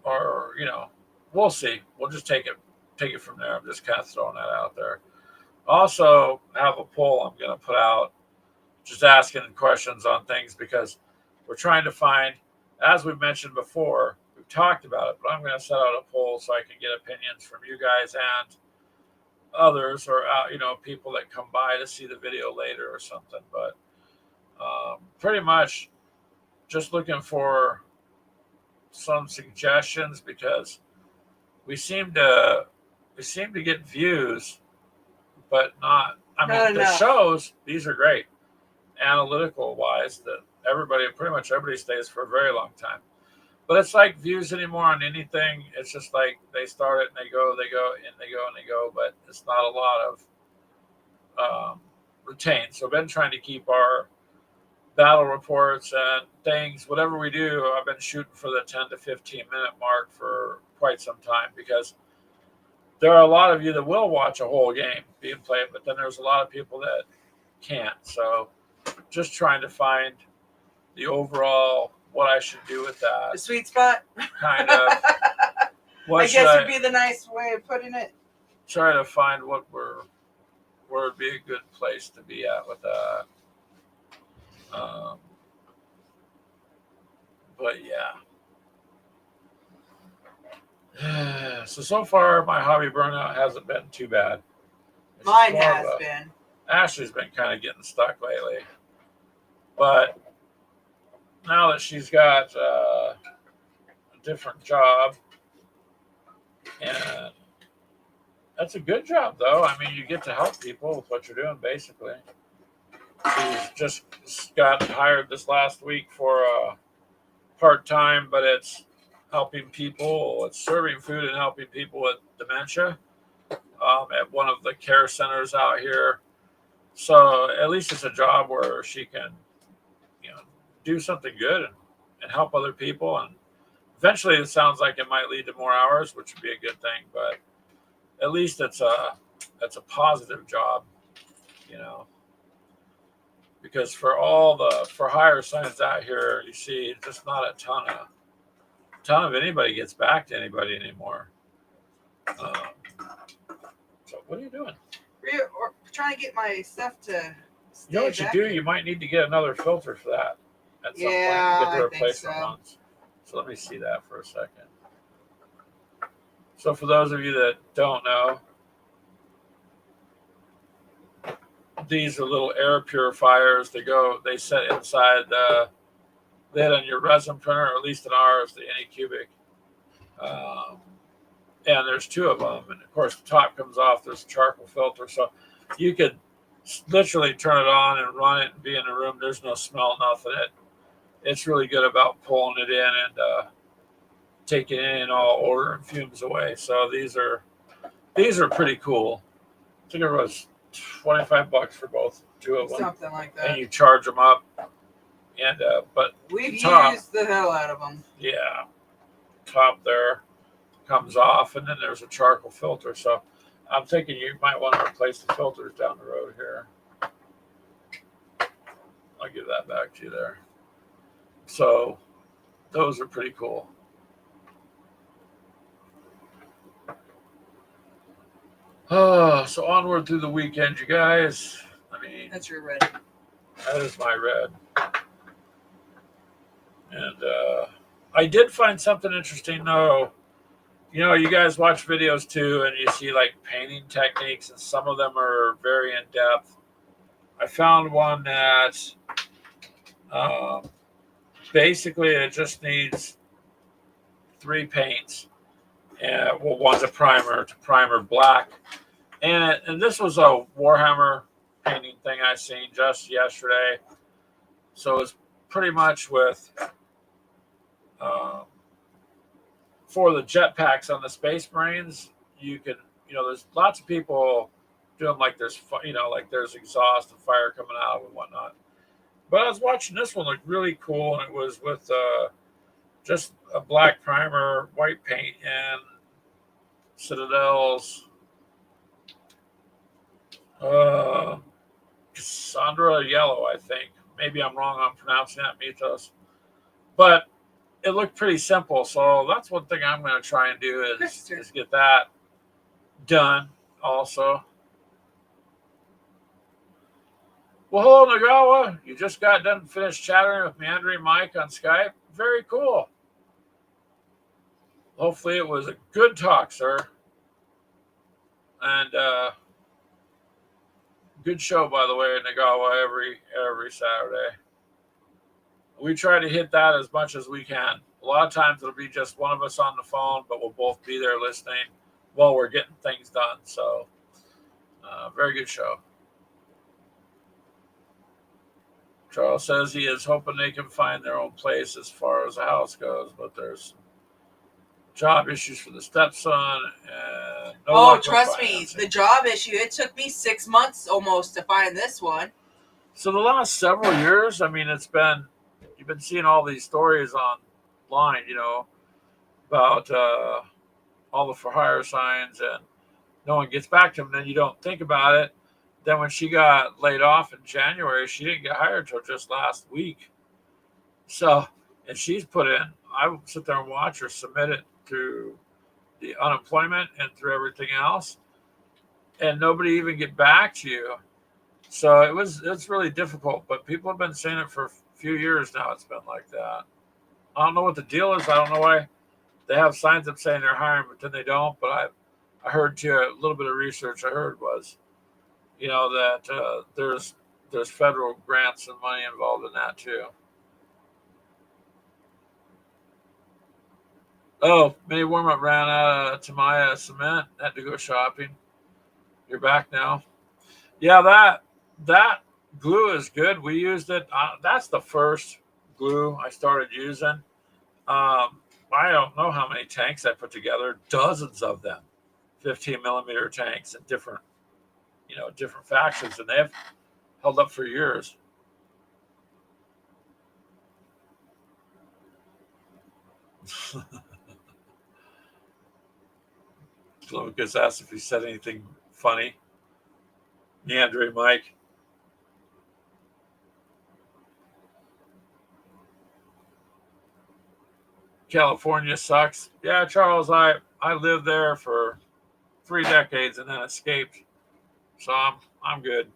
or we'll see. We'll just take it from there. I'm just kind of throwing that out there. Also, have a poll I'm going to put out, just asking questions on things because we're trying to find, as we've mentioned before, we've talked about it, but I'm going to set out a poll so I can get opinions from you guys and others, or people that come by to see the video later or something. But pretty much just looking for some suggestions because we seem to get views, but not. I mean, Not the enough. shows, these are great, analytical wise. That pretty much everybody stays for a very long time. But it's like views anymore on anything. It's just like they start it and they go, and they go and they go, but it's not a lot of retained. So I've been trying to keep our battle reports and things, whatever we do, I've been shooting for the 10 to 15-minute mark for quite some time because there are a lot of you that will watch a whole game being played, but then there's a lot of people that can't. So just trying to find the overall what I should do with that. The sweet spot. Kind of. I guess would be the nice way of putting it. Try to find where would be a good place to be at with that. But yeah. So far, my hobby burnout hasn't been too bad. Mine has been. Ashley's been kind of getting stuck lately. But now that she's got a different job, and that's a good job, though. I mean, you get to help people with what you're doing, basically. She's just got hired this last week for part-time, but it's helping people. It's serving food and helping people with dementia at one of the care centers out here. So at least it's a job where she can, do something good and help other people. And eventually, it sounds like it might lead to more hours, which would be a good thing. But at least it's a positive job, because for all the for hire signs out here, you see just not a ton of anybody gets back to anybody anymore. So what are you doing? We're trying to get my stuff to. You know what you do? You might need to get another filter for that at some point. Yeah, Get the I think replacement so. ones. So let me see that for a second. So for those of you that don't know, these are little air purifiers. They sit inside the lid on your resin printer, or at least in ours, the Anycubic. And there's two of them, and of course the top comes off. There's a charcoal filter, so you could literally turn it on and run it and be in a room. There's no smell, nothing. It's really good about pulling it in and taking in all odor and fumes away. So these are pretty cool. I think it was $25 for two of them. Something like that. And you charge them up. And but we've top, used the hell out of them. Yeah, top there comes off, and then there's a charcoal filter. So I'm thinking you might want to replace the filters down the road here. I'll give that back to you there. So those are pretty cool. So onward through the weekend, you guys. I mean, that's your red. That is my red. And I did find something interesting, though. You guys watch videos too, and you see like painting techniques, and some of them are very in depth. I found one that basically it just needs 3 paints. And one's a primer to primer black, and this was a Warhammer painting thing I seen just yesterday. So it's pretty much with for the jetpacks on the Space Marines. you can, there's lots of people doing like like there's exhaust and fire coming out and whatnot. But I was watching this one look really cool, and it was with just a black primer, white paint, and Citadel's uh, Cassandra Yellow, I think. Maybe I'm wrong on pronouncing that, Mythos. But it looked pretty simple, so that's one thing I'm going to try and do is get that done also. Well, hello, Nagawa. You just got done finished chattering with Meandering Mike on Skype. Very cool. Hopefully it was a good talk, sir. And good show, by the way, Nagawa, every Saturday. We try to hit that as much as we can. A lot of times it'll be just one of us on the phone, but we'll both be there listening while we're getting things done. So, very good show. Charles says he is hoping they can find their own place as far as the house goes, but there's job issues for the stepson. And trust me, the job issue, it took me 6 months almost to find this one. So the last several years, I mean, you've been seeing all these stories online, about all the for hire signs, and no one gets back to them. Then you don't think about it. Then when she got laid off in January, she didn't get hired till just last week. So, and she's put in, I would sit there and watch her submit it through the unemployment and through everything else, and nobody even get back to you. So it's really difficult, but people have been saying it for a few years now. It's been like that. I don't know what the deal is. I don't know why they have signs up saying they're hiring, but then they don't. But I heard too, a little bit of research I heard was, that there's federal grants and money involved in that too. Oh, May warm-up ran out of Tamaya cement. Had to go shopping. You're back now. Yeah, that glue is good. We used it. That's the first glue I started using. I don't know how many tanks I put together. Dozens of them, 15 millimeter tanks in different factions, and they've held up for years. Lucas asked if he said anything funny. Meandering Mike. California sucks. Yeah, Charles, I lived there for 3 decades and then escaped. So I'm good.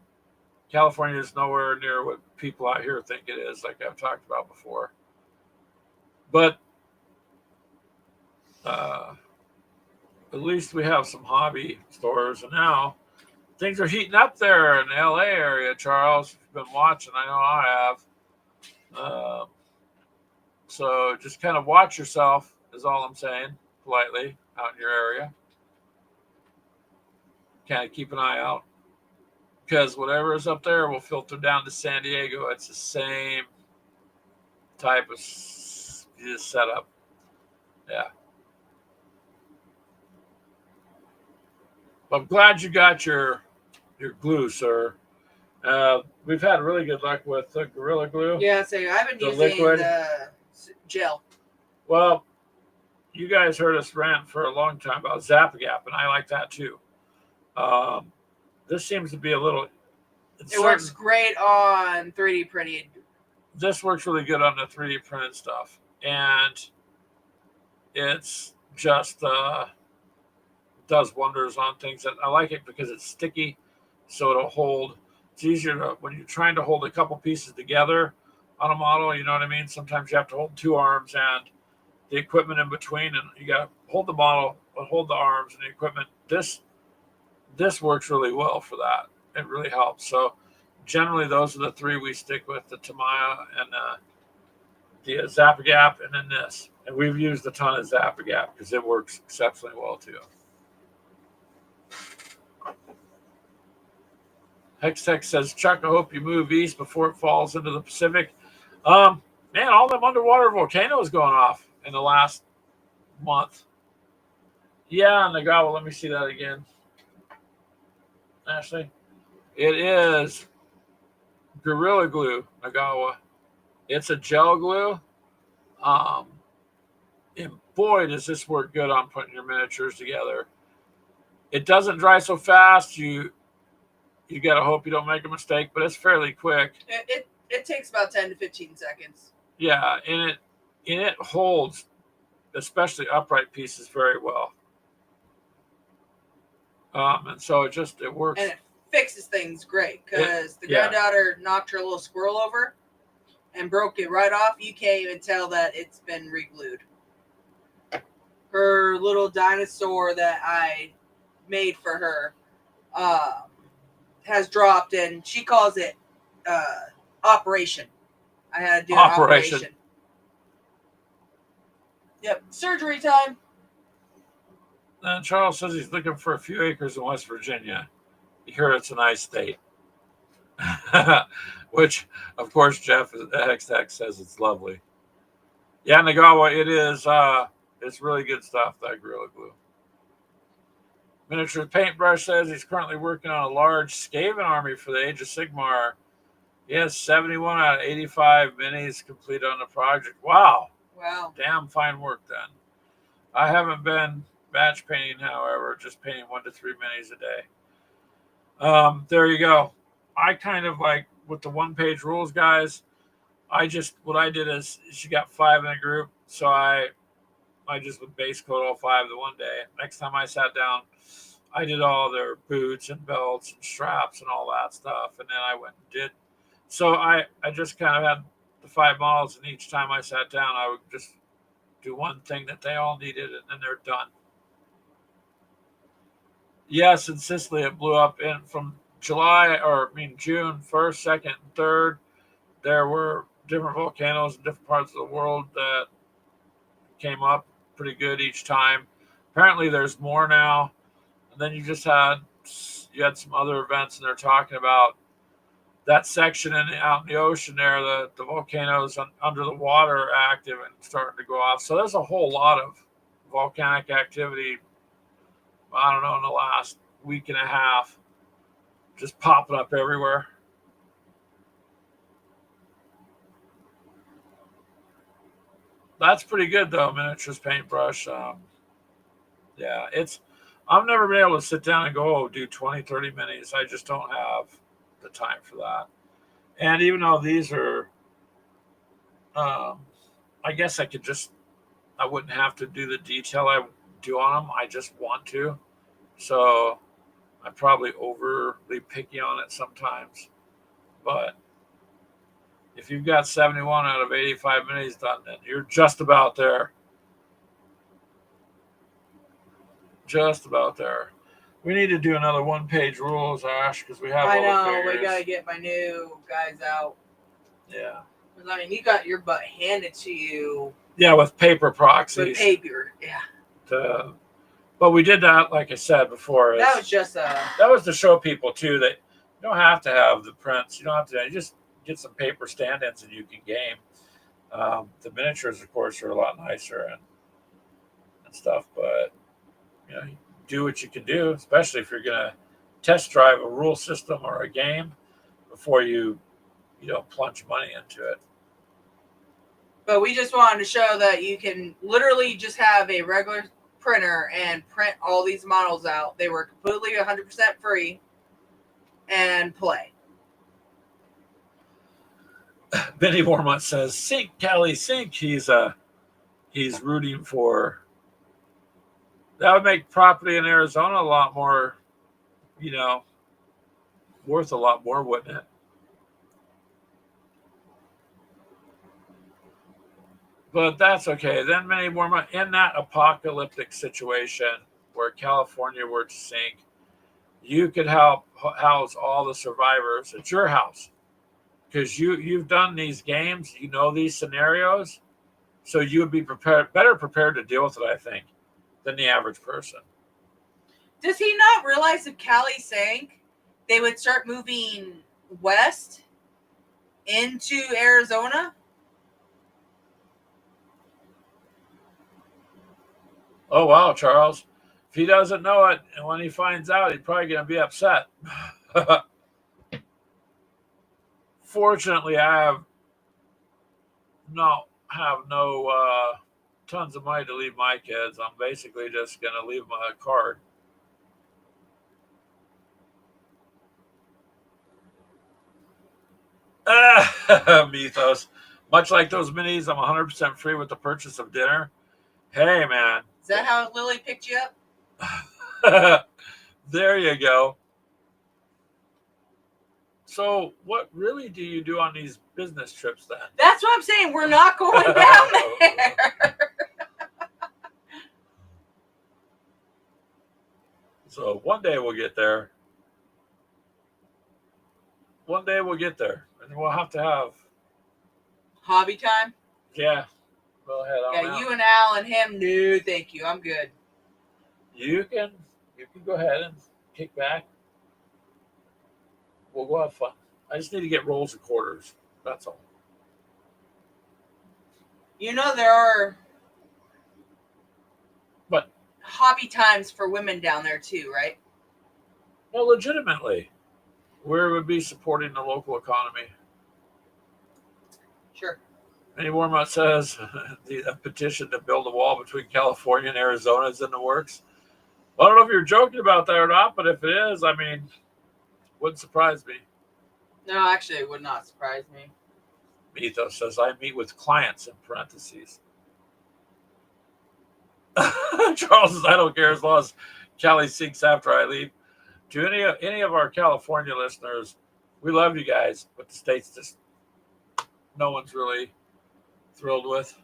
California is nowhere near what people out here think it is, like I've talked about before. But at least we have some hobby stores, and now things are heating up there in the LA area, Charles. If you've been watching, I know I have. So just kind of watch yourself is all I'm saying, politely, out in your area. Kind of keep an eye out, because whatever is up there will filter down to San Diego. It's the same type of setup. Yeah. I'm glad you got your glue, sir. We've had really good luck with the Gorilla Glue. Yeah, so I've been using the gel. Well, you guys heard us rant for a long time about Zap-A-Gap, and I like that too. This seems to be a little... It works great on 3D printed. This works really good on the 3D printed stuff. And it's just does wonders on things. And I like it because it's sticky, so it'll hold. It's easier when you're trying to hold a couple pieces together on a model, you know what I mean? Sometimes you have to hold 2 arms and the equipment in between, and you got to hold the model, but hold the arms and the equipment. This works really well for that. It really helps. So generally those are the 3 we stick with, the Tamaya and the Zap-A-Gap, and then this. And we've used a ton of Zap-A-Gap because it works exceptionally well too. Hextech says, Chuck, I hope you move east before it falls into the Pacific. Man, all them underwater volcanoes going off in the last month. Yeah, Nagawa. Let me see that again. Ashley, it is Gorilla Glue, Nagawa. It's a gel glue. Um, and boy, does this work good on putting your miniatures together. It doesn't dry so fast. You gotta hope you don't make a mistake, but it's fairly quick. It takes about 10 to 15 seconds. Yeah, and it holds, especially upright pieces, very well. And so it works. And it fixes things great because the yeah. granddaughter knocked her little squirrel over and broke it right off. You can't even tell that it's been re-glued. Her little dinosaur that I made for her has dropped, and she calls it operation. I had to do an operation. Yep, surgery time. And Charles says he's looking for a few acres in West Virginia. You hear it's a nice state. Which, of course, Jeff at Hextech says it's lovely. Yeah, Nagawa, it is. It's really good stuff, that Gorilla Glue. Miniature Paintbrush says he's currently working on a large Skaven army for the Age of Sigmar. He has 71 out of 85 minis completed on the project. Wow. Damn fine work then. I haven't been batch painting, however, just painting 1 to 3 minis a day. There you go. I kind of like with the 1-page rules, guys. What I did is she got 5 in a group, so I just would base code all 5 the one day. Next time I sat down, I did all their boots and belts and straps and all that stuff, and then I went and did. So I just kind of had the 5 models, and each time I sat down, I would just do one thing that they all needed, and then they're done. Yes, in Sicily, it blew up from June 1st, 2nd, and 3rd. There were different volcanoes in different parts of the world that came up pretty good each time. Apparently, there's more now. And then you had some other events, and they're talking about that section out in the ocean there, the volcanoes under the water are active and starting to go off. So there's a whole lot of volcanic activity, I don't know, in the last week and a half, just popping up everywhere. That's pretty good, though, Miniatures Paintbrush. Yeah, I've never been able to sit down and go, do 20, 30 minis. I just don't have the time for that. And even though these are, I guess I wouldn't have to do the detail I do on them. I just want to. So I'm probably overly picky on it sometimes. But if you've got 71 out of 85 minis done, then you're just about there. Just about there. We need to do another 1-page rules, Ash, because we have all the figures. We got to get my new guys out. Yeah. Because, I mean, you got your butt handed to you. Yeah, with paper proxies. With paper, yeah. But we did that, like I said before. That was just that was to show people, too, that you don't have to have the prints. You don't have to. You just get some paper stand-ins and you can game. The miniatures, of course, are a lot nicer and stuff, but you do what you can do, especially if you're going to test drive a rule system or a game before you plunge money into it. But we just wanted to show that you can literally just have a regular printer and print all these models out. They were completely 100% free and play. Benny Warmont says, "Sink, Callie, sink." He's rooting for. That would make property in Arizona a lot more, worth a lot more, wouldn't it? But that's okay. Then many more in that apocalyptic situation where California were to sink, you could help house all the survivors at your house because you've done these games, these scenarios, so you would be better prepared to deal with it, I think, than the average person. Does he not realize if Cali sank, they would start moving west into Arizona? Oh, wow, Charles. If he doesn't know it, and when he finds out, he's probably going to be upset. Fortunately, I have no tons of money to leave my kids. I'm basically just going to leave them a card. Mythos. Much like those minis, I'm 100% free with the purchase of dinner. Hey, man. Is that how Lily picked you up? There you go. So, what really do you do on these business trips then? That's what I'm saying. We're not going down there. So, one day we'll get there. One day we'll get there. And we'll have to have hobby time? Yeah. Go ahead. Yeah, you and Al and him, no, thank you. I'm good. You can go ahead and kick back. We'll go have fun. I just need to get rolls of quarters. That's all. You know there are But hobby times for women down there too, right? no, legitimately. Where would be supporting the local economy? Sure. Minnie Warmont says a petition to build a wall between California and Arizona is in the works. I don't know if you're joking about that or not, but if it is, I mean, wouldn't surprise me. No, actually, it would not surprise me. Ethos says, I meet with clients in parentheses. Charles says, I don't care as long as Callie sinks after I leave. To any of our California listeners, we love you guys, but the state's just no one's really thrilled with.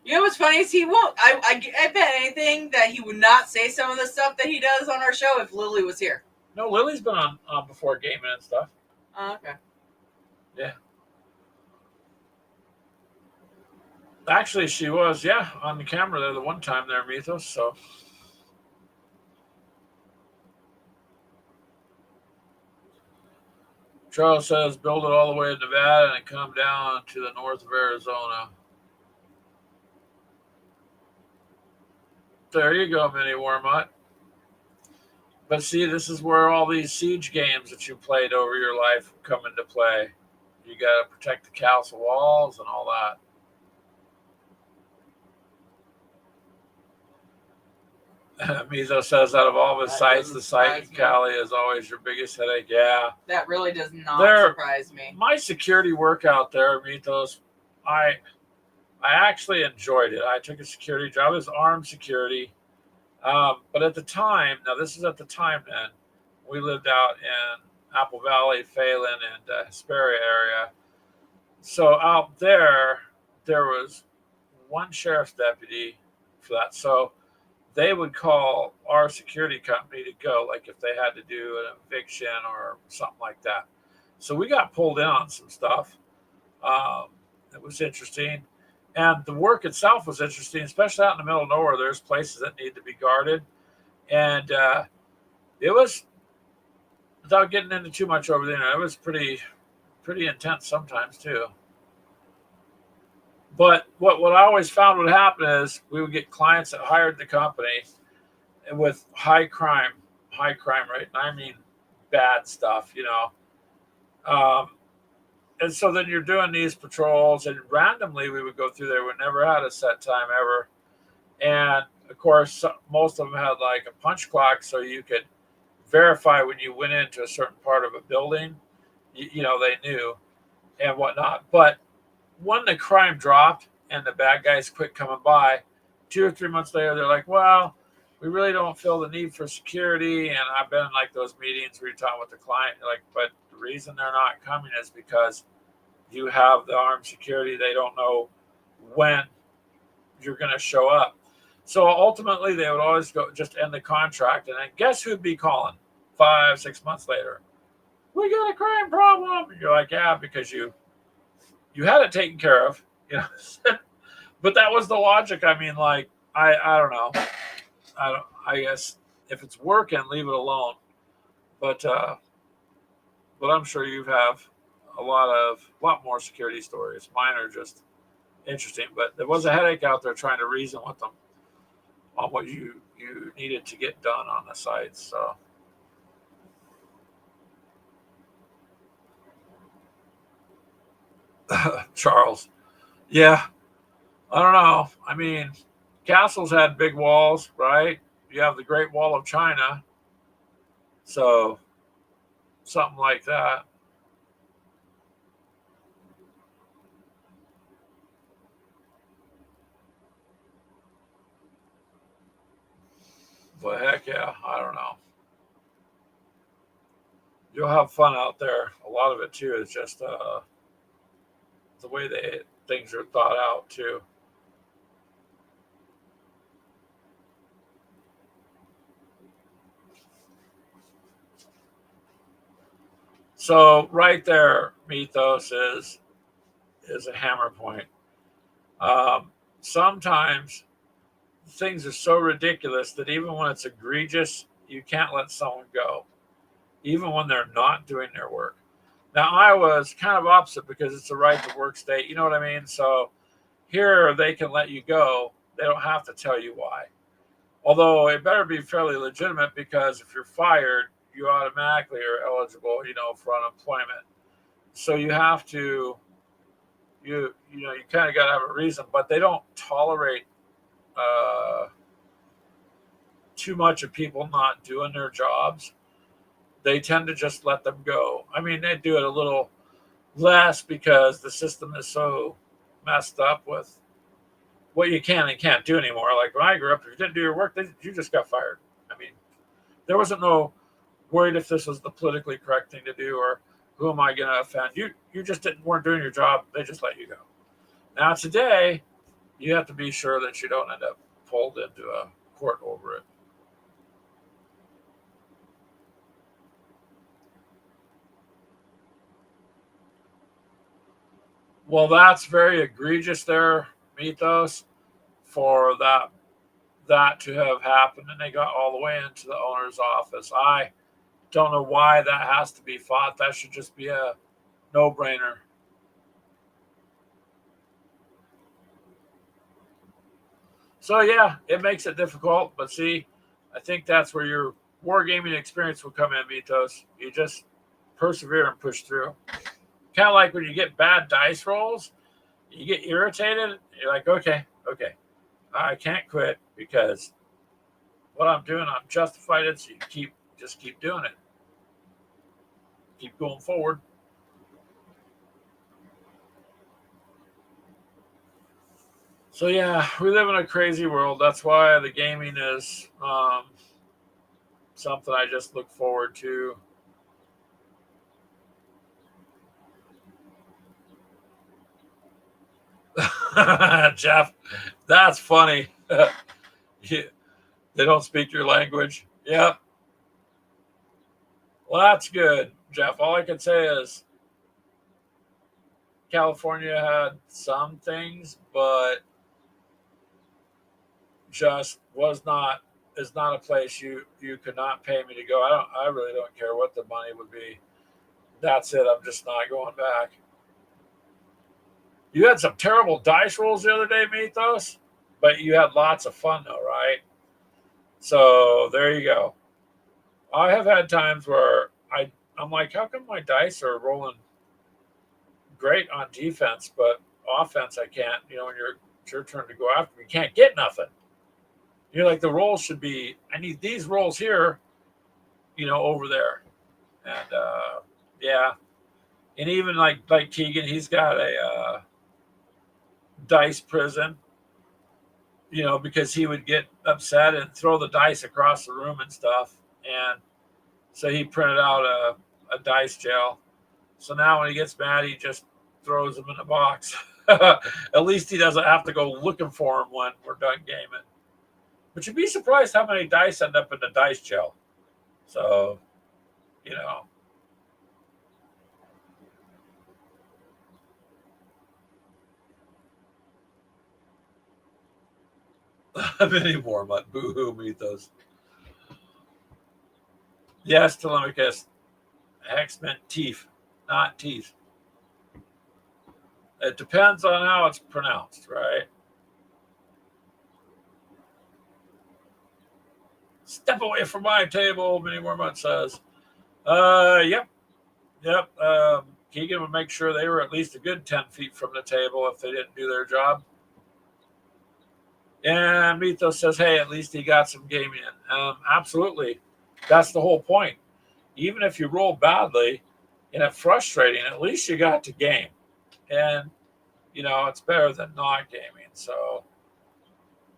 You know what's funny is he won't. I bet anything that he would not say some of the stuff that he does on our show if Lily was here. No, Lily's been on before gaming and stuff. Oh, okay. Yeah. Actually, she was, on the camera there the one time there, Mythos, so. Charles says, build it all the way to Nevada and come down to the north of Arizona. There you go, Minnie Warmont. But see, this is where all these siege games that you played over your life come into play. You got to protect the castle walls and all that. Mizo says, out of all of his sites, the site in Cali is always your biggest headache. Yeah. That really does not surprise me. My security work out there, Mythos, I actually enjoyed it. I took a security job. It was armed security. But at the time, now this is at the time then, we lived out in Apple Valley, Phelan, and Hesperia area. So out there was one sheriff's deputy for that. So they would call our security company to go, like if they had to do an eviction or something like that. So we got pulled in on some stuff. It was interesting. And the work itself was interesting, especially out in the middle of nowhere. There's places that need to be guarded. And it was, without getting into too much over there, it was pretty intense sometimes too. But what I always found would happen is we would get clients that hired the company with high crime rate. And I mean bad stuff, and so then you're doing these patrols, and randomly we would go through there. We never had a set time ever. And of course, most of them had like a punch clock, so you could verify when you went into a certain part of a building, they knew and whatnot. But when the crime dropped and the bad guys quit coming by, 2 or 3 months later, they're like, well, we really don't feel the need for security. And I've been in like those meetings where you're talking with the client, like, but the reason they're not coming is because you have the armed security. They don't know when you're going to show up. So ultimately, they would always go just end the contract. And then guess who'd be calling 5, 6 months later? We got a crime problem. And you're like, yeah, because you had it taken care of, But that was the logic. I mean, like, I don't know. I guess if it's working, leave it alone. But I'm sure you have a lot more security stories. Mine are just interesting. But there was a headache out there trying to reason with them on what you you needed to get done on the sites. So Charles, yeah, I don't know. I mean, castles had big walls, right? You have the Great Wall of China, so something like that. But heck yeah, I don't know. You'll have fun out there. A lot of it too is just the way they things are thought out too. So right there, mythos is a hammer point. Um, Sometimes things are so ridiculous that even when it's egregious, you can't let someone go, even when they're not doing their work. Now, Iowa is kind of opposite because it's a right to work state. You know what I mean? So here they can let you go. They don't have to tell you why. Although it better be fairly legitimate because if you're fired, you automatically are eligible, for unemployment. So you have to, you kind of got to have a reason, but they don't tolerate uh, too much of people not doing their jobs. They tend to just let them go. I mean, they do it a little less because the system is so messed up with what you can and can't do anymore. Like when I grew up, if you didn't do your work, you just got fired. I mean, there wasn't no worried if this was the politically correct thing to do or who am I going to offend. You just weren't doing your job. They just let you go. Now today, you have to be sure that you don't end up pulled into a court over it. Well, that's very egregious there, Mythos, for that to have happened, and they got all the way into the owner's office. I don't know why that has to be fought. That should just be a no-brainer. So yeah, it makes it difficult, but see, I think that's where your wargaming experience will come in, Mythos. You just persevere and push through. Kind of like when you get bad dice rolls, you get irritated. You're like, okay, okay, I can't quit because what I'm doing, I'm justified it. So you keep doing it, keep going forward. So yeah, we live in a crazy world. That's why the gaming is something I just look forward to. Jeff, that's funny. They don't speak your language. Yep. Well, that's good, Jeff. All I can say is California had some things, but just was not is not a place you could not pay me to go. I really don't care what the money would be. That's it. I'm just not going back. You had some terrible dice rolls the other day, Mythos, but you had lots of fun though, right? So there you go. I have had times where I'm like, how come my dice are rolling great on defense, but offense I can't. When it's your turn to go after, you can't get nothing. You're like the rolls should be. I need these rolls here, over there, and yeah, and even like Keegan, he's got a dice prison, because he would get upset and throw the dice across the room and stuff, and so he printed out a dice jail. So now when he gets mad, he just throws them in a box. At least he doesn't have to go looking for them when we're done gaming. But you'd be surprised how many dice end up in the dice jail. So, you know, many more, but boo hoo mythos. Yes, Telemachus. Hex meant teeth, not teeth. It depends on how it's pronounced, right? Step away from my table, Minnie Wormont says. Yep. Yep. Keegan would make sure they were at least a good 10 feet from the table if they didn't do their job. And Mythos says, hey, at least he got some gaming in. Absolutely. That's the whole point. Even if you roll badly and it's frustrating, at least you got to game. And, it's better than not gaming. So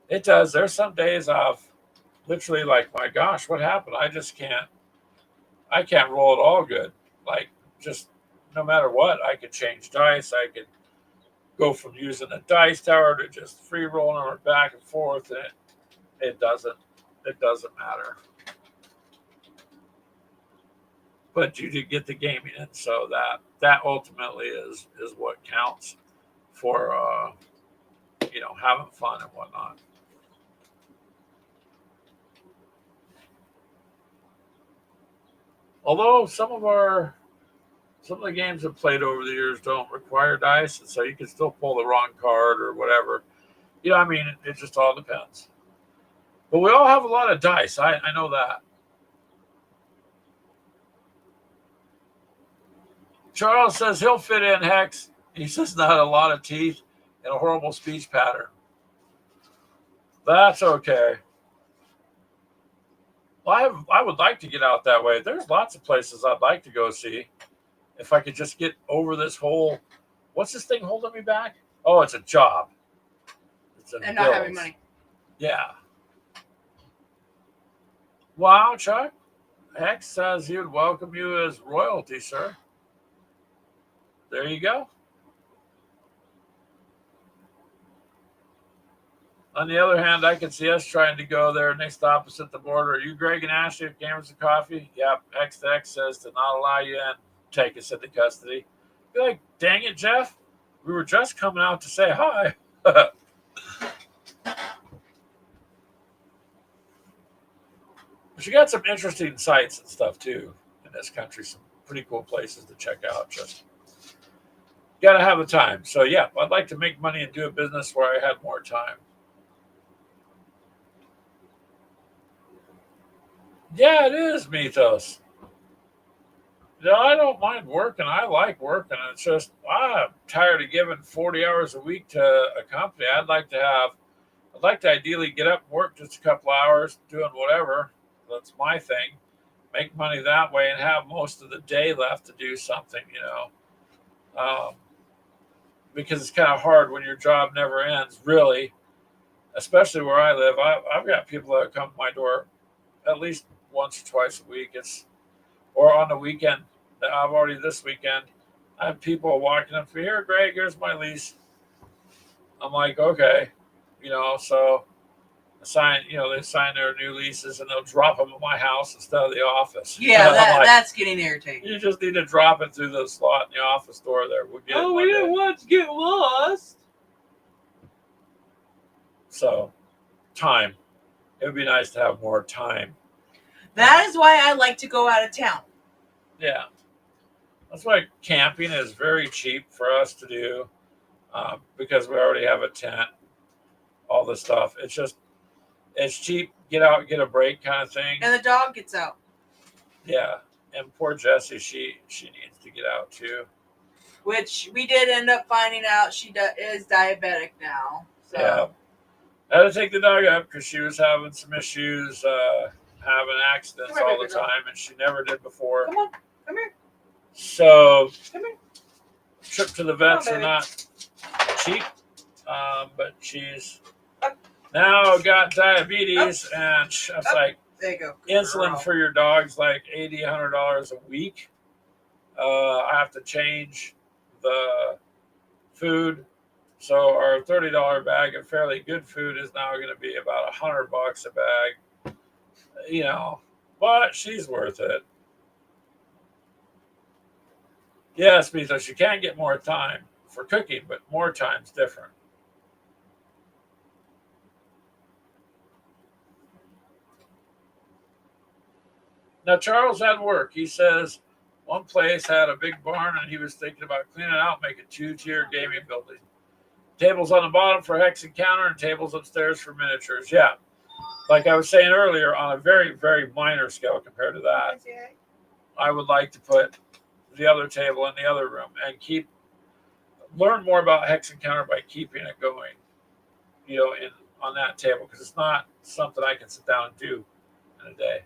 it does. There's some days I've literally like, my gosh, what happened? I can't roll it all good. Like, just no matter what, I could change dice. I could go from using a dice tower to just free rolling or back and forth. And it doesn't matter. But you do get the gaming in, so that ultimately is what counts for having fun and whatnot. Although some of the games I've played over the years don't require dice, and so you can still pull the wrong card or whatever. It just all depends. But we all have a lot of dice. I know that. Charles says he'll fit in, Hex. He says not a lot of teeth and a horrible speech pattern. That's okay. Well, I would like to get out that way. There's lots of places I'd like to go see. If I could just get over this whole, what's this thing holding me back? Oh, it's a job. And not having money. Yeah. Wow, Chuck. Hex says he would welcome you as royalty, sir. There you go. On the other hand, I can see us trying to go there next opposite the border. Are you Greg and Ashley of Cameras and Coffee? Yep. X says to not allow you in, take us into custody. Be like, dang it, Jeff. We were just coming out to say hi. But you got some interesting sites and stuff too in this country. Some pretty cool places to check out. Just got to have the time. So yeah, I'd like to make money and do a business where I had more time. Yeah, it is, Mythos. I don't mind working. I like working. It's just I'm tired of giving 40 hours a week to a company. I'd like to ideally get up and work just a couple hours doing whatever. That's my thing. Make money that way and have most of the day left to do something, because it's kind of hard when your job never ends, really, especially where I live. I've got people that come to my door at least once or twice a week. Or on the weekend. I've already this weekend. I have people walking up to me, here, Greg, here's my lease. I'm like, okay, so they sign their new leases and they'll drop them at my house instead of the office. Yeah, that's getting irritating. You just need to drop it through the slot in the office door there. We'll get it. We didn't want to get lost. So, time. It would be nice to have more time. That is why I like to go out of town. Yeah. That's why camping is very cheap for us to do, because we already have a tent, all this stuff. It's cheap, get out, get a break kind of thing. And the dog gets out. Yeah. And poor Jessie, she needs to get out too. Which we did end up finding out she is diabetic now. So. Yeah. I had to take the dog up because she was having some issues, having accidents all the time, and she never did before. Come on, come here. So, come here. Trip to the vets are not cheap, but she's now got diabetes, and I was like, there you go. Insulin for your dog's like $80, $100 a week. I have to change the food. So our $30 bag of fairly good food is now going to be about $100 a bag, but she's worth it. Yes, because you can get more time for cooking, but more time's different. Now, Charles had work. He says one place had a big barn and he was thinking about cleaning it out, making 2-tier gaming building. Tables on the bottom for hex and counter, and tables upstairs for miniatures. Yeah. like I was saying earlier, on a very, very minor scale compared to that, I would like to put the other table in the other room and learn more about Hex Encounter by keeping it going, in on that table, because it's not something I can sit down and do in a day.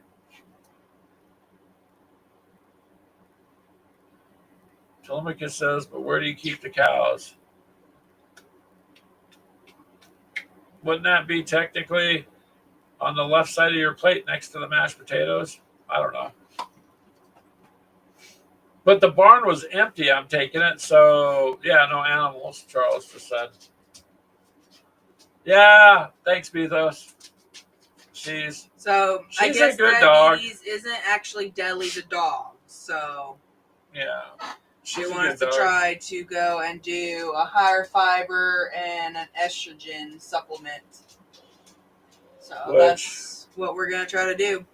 Telemachus says, but where do you keep the cows? Wouldn't that be technically on the left side of your plate next to the mashed potatoes? I don't know. But the barn was empty, I'm taking it. So, yeah, no animals, Charles just said. Yeah, thanks, Bethos. She's I guess a good diabetes dog. Isn't actually deadly to dogs. So, yeah. She wants to try to go and do a higher fiber and an estrogen supplement. So that's what we're going to try to do.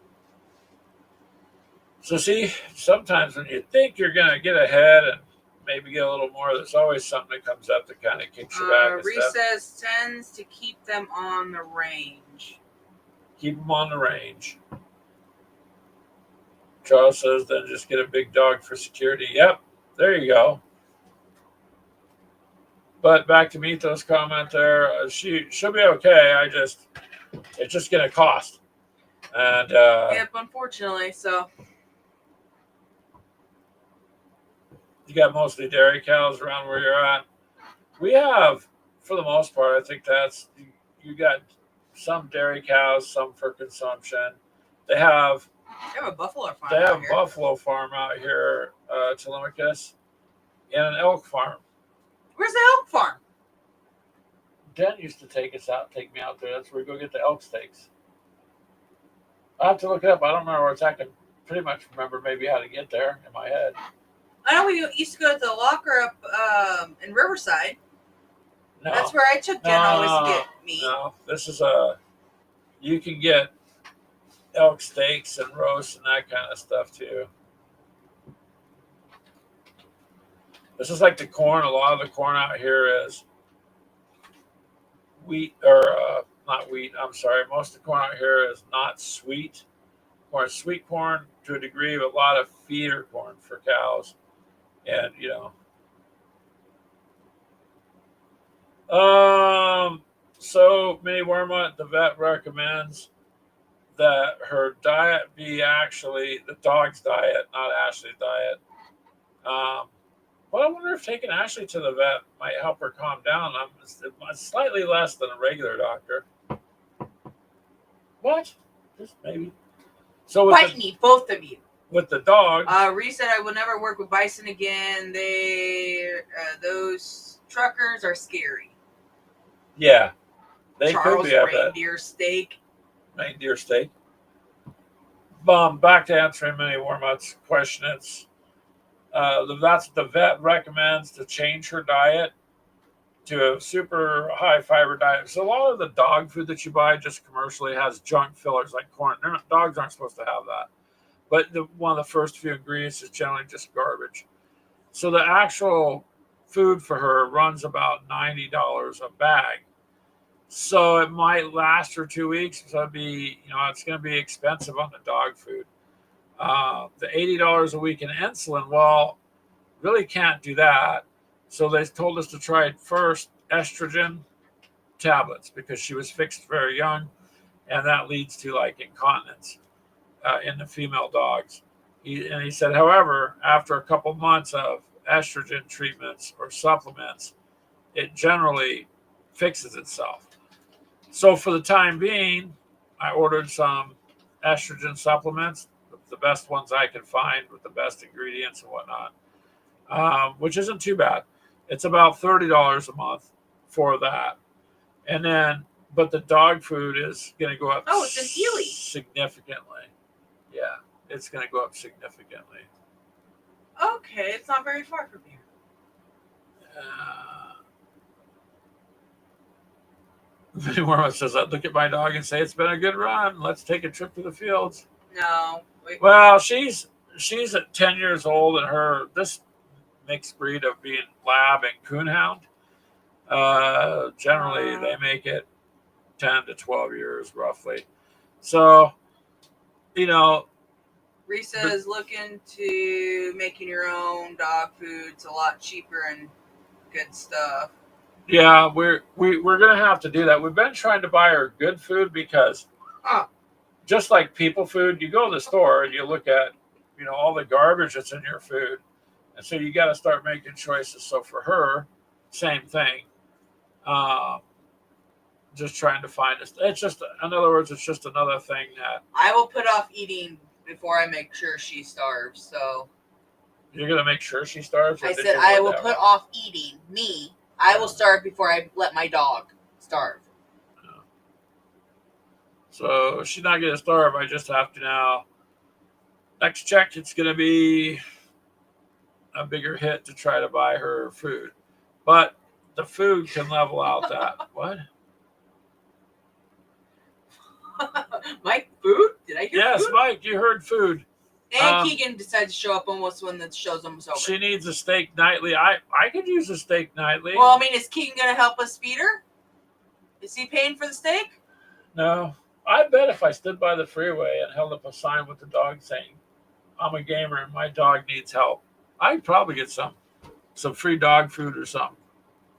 So see, sometimes when you think you're going to get ahead and maybe get a little more, there's always something that comes up that kind of kicks you back. Recess tends to keep them on the range. Keep them on the range. Charles says, then just get a big dog for security. Yep, there you go. But back to Mito's comment there, she'll be okay. It's just going to cost. And yep, unfortunately, so. You got mostly dairy cows around where you're at. We have, for the most part, I think you got some dairy cows, some for consumption. They have a buffalo farm. They have a buffalo farm out here, Telemachus, and an elk farm. Where's the elk farm? Den used to take me out there. That's where we go get the elk steaks. I have to look it up. I don't remember where it's at. I can pretty much remember maybe how to get there in my head. I know we used to go to the locker up in Riverside. No. That's where I took Den always to get meat. No, this is you can get elk steaks and roasts and that kind of stuff too. This is like the corn. A lot of the corn out here is wheat, or not wheat. I'm sorry. Most of the corn out here is not sweet corn. Sweet corn to a degree, but a lot of feeder corn for cows. And, so Mini Worma, the vet recommends that her diet be actually the dog's diet, not Ashley's diet. But I wonder if taking Ashley to the vet might help her calm down. It's slightly less than a regular doctor. What? Just maybe. So Bite me, both of you. With the dog. Reese said I will never work with bison again. Those truckers are scary. Yeah. They Charles could be reindeer steak. Reindeer steak. Back to answering Mini Wormut's question. It's the vet recommends to change her diet to a super high fiber diet. So a lot of the dog food that you buy just commercially has junk fillers like corn. Dogs aren't supposed to have that. But one of the first few ingredients is generally just garbage. So the actual food for her runs about $90 a bag. So it might last her 2 weeks. So it'd be, it's going to be expensive on the dog food. The $80 a week in insulin, well, really can't do that. So they told us to try first estrogen tablets because she was fixed very young, and that leads to like incontinence in the female dogs. He said, however, after a couple months of estrogen treatments or supplements, it generally fixes itself. So for the time being, I ordered some estrogen supplements, the best ones I could find with the best ingredients and whatnot, which isn't too bad. It's about $30 a month for that. And then, but the dog food is going to go up significantly. Yeah, it's going to go up significantly. Okay, it's not very far from here. Anyone says, I look at my dog and say, it's been a good run. Let's take a trip to the fields. No. Well, she's at 10 years old, and this mixed breed of being lab and coonhound, generally they make it 10 to 12 years roughly. So, you know, Risa is looking to making your own dog food. It's a lot cheaper and good stuff. yeah, we're gonna have to do that. We've been trying to buy her good food because just like people food, you go to the store and you look at, all the garbage that's in your food. And so you got to start making choices. So for her, same thing. Um, just trying to find this. It's just, in other words, it's just another thing that I will put off eating before I make sure she starves. So you're going to make sure she starves. I said I will put off eating. Me, I will starve before I let my dog starve. So she's not going to starve. I just have to now. Next check, it's going to be a bigger hit to try to buy her food. But the food can level out that. What? Mike, food? Did I hear Yes, food? Mike, you heard food. And Keegan decided to show up almost when the show's almost over. She needs a steak nightly. I could use a steak nightly. Well, I mean, is Keegan going to help us feed her? Is he paying for the steak? No. I bet if I stood by the freeway and held up a sign with the dog saying, I'm a gamer and my dog needs help, I'd probably get some free dog food or something.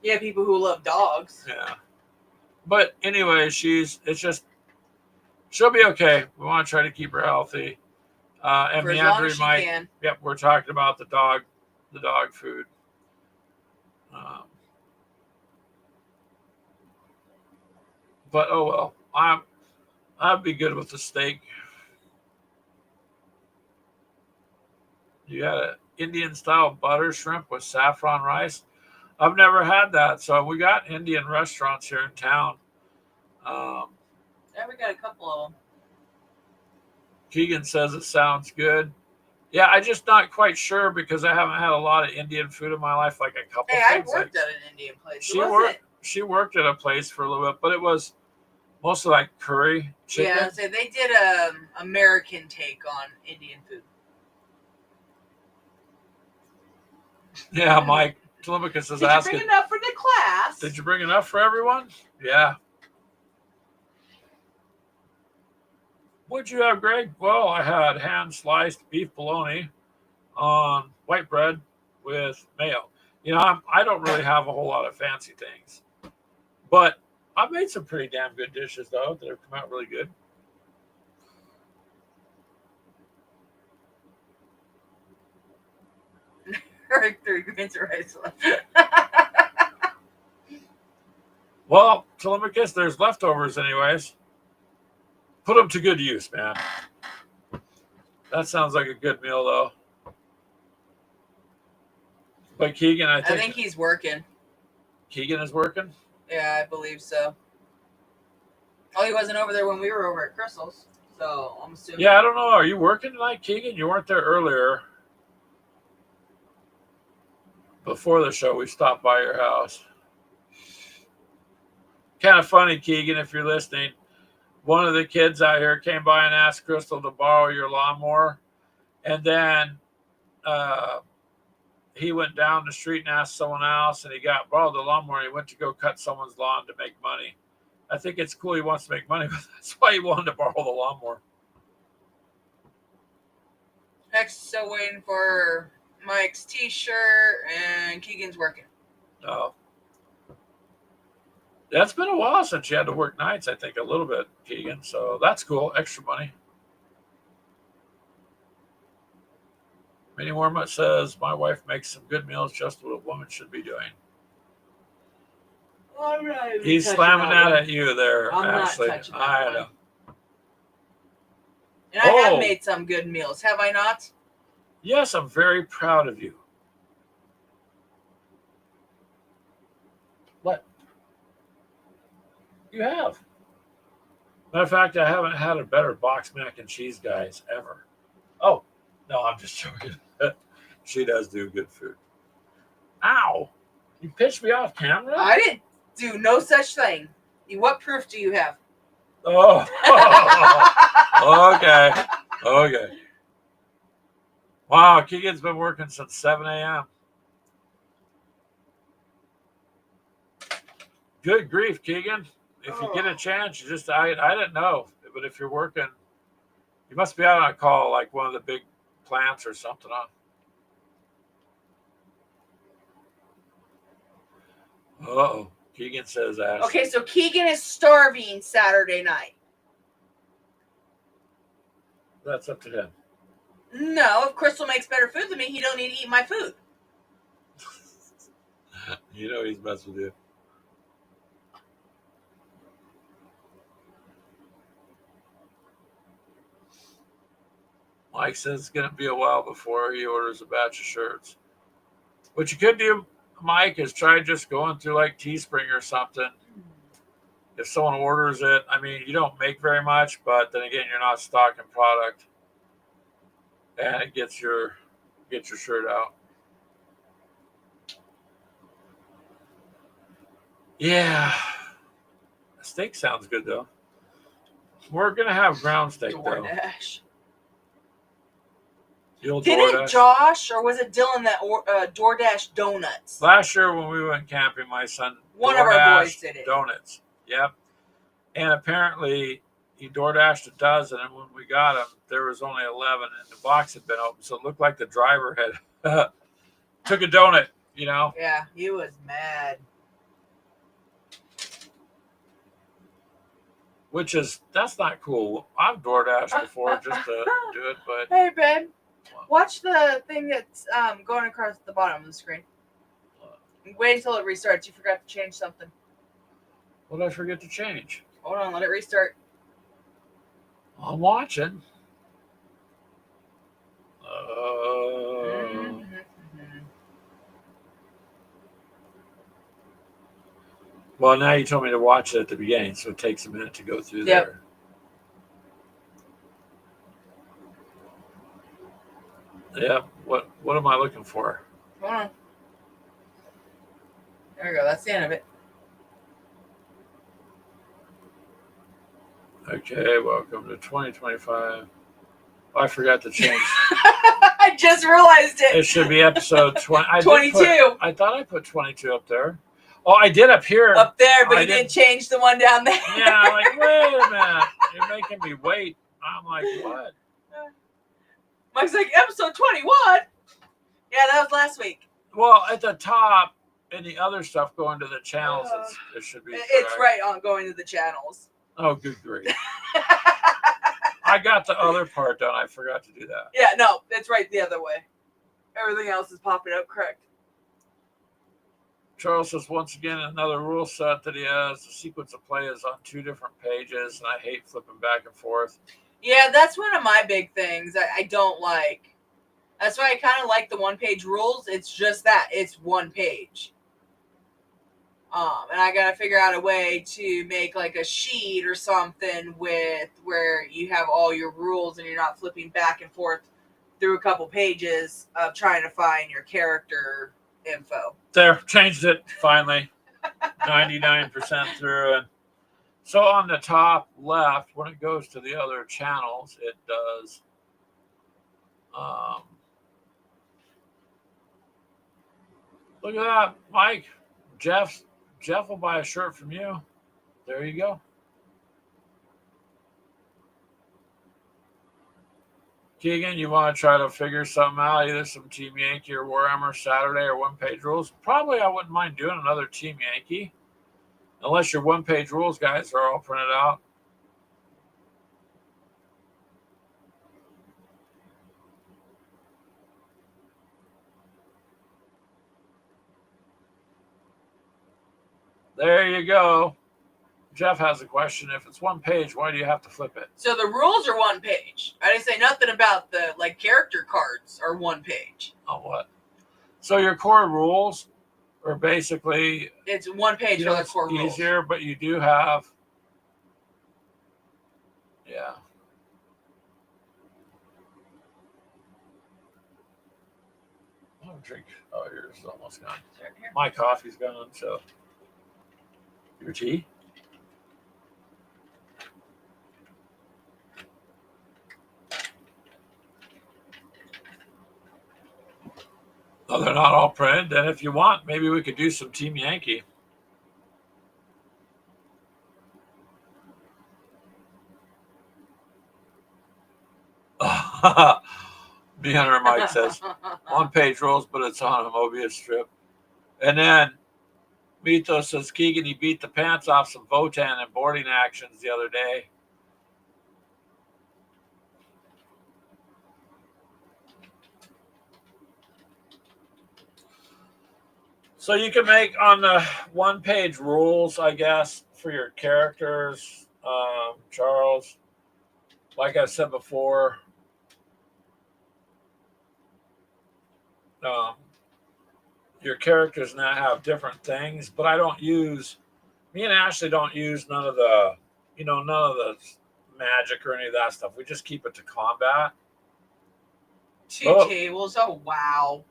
Yeah, people who love dogs. Yeah. But anyway, she'll be okay. We want to try to keep her healthy. And for as long as she Mike, can. Yep, we're talking about the dog food. But oh well, I'd be good with the steak. You got an Indian style butter shrimp with saffron rice. I've never had that, so we got Indian restaurants here in town. Yeah, we got a couple of them. Keegan says it sounds good. Yeah, I'm just not quite sure because I haven't had a lot of Indian food in my life, like a couple. Hey, I worked at an Indian place. She worked at a place for a little bit, but it was mostly like curry chicken. Yeah, so they did a American take on Indian food. Yeah, Mike Telemachus is asking. Did you bring enough for the class? Did you bring enough for everyone? Yeah. What'd you have, Greg? Well, I had hand-sliced beef bologna on white bread with mayo. I don't really have a whole lot of fancy things. But I've made some pretty damn good dishes, though, that have come out really good. Three grains of rice left. Well, Telemachus, there's leftovers anyways. Put them to good use, man. That sounds like a good meal, though. But Keegan, I think he's working. Keegan is working? Yeah, I believe so. Oh, he wasn't over there when we were over at Crystal's, so I'm assuming. Yeah, I don't know. Are you working tonight, Keegan? You weren't there earlier. Before the show, we stopped by your house. Kind of funny, Keegan, if you're listening. One of the kids out here came by and asked Crystal to borrow your lawnmower. And then he went down the street and asked someone else, and he borrowed the lawnmower, and he went to go cut someone's lawn to make money. I think it's cool he wants to make money, but that's why he wanted to borrow the lawnmower. Next, still waiting for Mike's t-shirt, and Keegan's working. Oh. That's been a while since you had to work nights, I think, a little bit, Keegan. So that's cool. Extra money. Minnie Wormut says, my wife makes some good meals, just what a woman should be doing. All right. He's slamming that at you there, I'm Ashley. not touching that I one. know. And I have made some good meals, have I not? Yes, I'm very proud of you. What? You have. Matter of fact, I haven't had a better box mac and cheese, guys, ever. Oh, no, I'm just joking. She does do good food. Ow! You pitched me off camera? I didn't do no such thing. What proof do you have? Oh. Okay. Wow, Keegan's been working since 7 a.m. Good grief, Keegan. if you get a chance, you just I didn't know, but if you're working, you must be out on a call like one of the big plants or something. On. Uh-oh. Keegan says Ashley. Okay, so Keegan is starving Saturday night. That's up to him. No, if Crystal makes better food than me, he don't need to eat my food. You know he's messing with you. Mike says it's going to be a while before he orders a batch of shirts. What you could do, Mike, is try just going through like Teespring or something. If someone orders it, I mean, you don't make very much, but then again, you're not stocking product, and it gets your shirt out. Yeah, steak sounds good though. We're gonna have ground steak DoorDash. though. The old Didn't DoorDash. Josh or was it Dylan that DoorDash donuts? Last year when we went camping, my son One of our boys did it. Donuts. Yep. And apparently he DoorDashed a dozen, and when we got them, there was only 11, and the box had been open, so it looked like the driver had took a donut. You know. Yeah, he was mad. That's not cool. I've DoorDashed before just to do it, but hey babe, watch the thing that's going across the bottom of the screen. Wait until it restarts. You forgot to change something. what did I forget to change? Hold on, let it restart. I'm watching. Well, now you told me to watch it at the beginning, so it takes a minute to go through there. Yep. What am I looking for? Hold on. There we go. That's the end of it. Okay, welcome to 2025. Oh, I forgot to change. I just realized it. It should be episode 20. 22. I thought I put 22 up there. Oh, I did up here. Up there, but you didn't change the one down there. Yeah, I'm like, wait a minute. You're making me wait. I'm like, what? Mike's like, episode 21? Yeah, that was last week. Well, at the top, and the other stuff going to the channels, it should be correct. It's right on going to the channels. Oh, good grief. I got the other part done. I forgot to do that. Yeah, no, it's right the other way. Everything else is popping up correct. Charles says, once again, another rule set that he has. The sequence of play is on 2 different pages, and I hate flipping back and forth. Yeah, that's one of my big things I don't like. That's why I kind of like the one-page rules. It's just that. It's one page. And I got to figure out a way to make like a sheet or something with where you have all your rules and you're not flipping back and forth through a couple pages of trying to find your character info. There, changed it finally. 99% through. And so on the top left, when it goes to the other channels, it does. Look at that, Mike. Jeff will buy a shirt from you. There you go. Keegan, you want to try to figure something out, either some Team Yankee or Warhammer Saturday or one-page rules? Probably I wouldn't mind doing another Team Yankee, unless your one-page rules guys are all printed out. There you go. Jeff has a question. If it's one page, why do you have to flip it? So the rules are one page. I didn't say nothing about the character cards are one page. On what? So your core rules are basically it's one page for the core rules. Easier, but you do have I'll drink. Oh, yours is almost gone. My coffee's gone, so your tea? Oh, they're not all printed. Then if you want, maybe we could do some Team Yankee. Hunter Mike says, one-page rules, but it's on a Mobius strip. And then Mito says, Keegan, he beat the pants off some Votan and boarding actions the other day. So you can make on the one-page rules, I guess, for your characters, Charles. Like I said before, your characters now have different things, but me and Ashley don't use none of the magic or any of that stuff. We just keep it to combat. 2 tables. Oh, wow.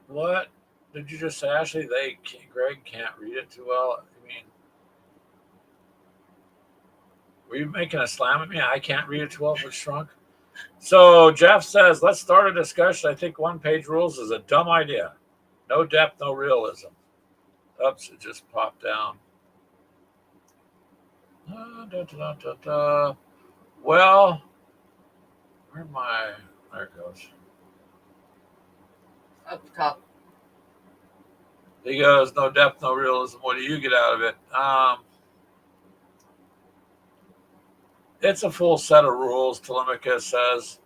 What did you just say, Ashley? Greg can't read it too well. I mean, were you making a slam at me? I can't read it too well if it's shrunk. So Jeff says, let's start a discussion. I think one-page rules is a dumb idea. No depth, no realism. Oops, it just popped down. Well, where am I? There it goes. Up top. He goes, no depth, no realism. What do you get out of it? It's a full set of rules, Telemachus says.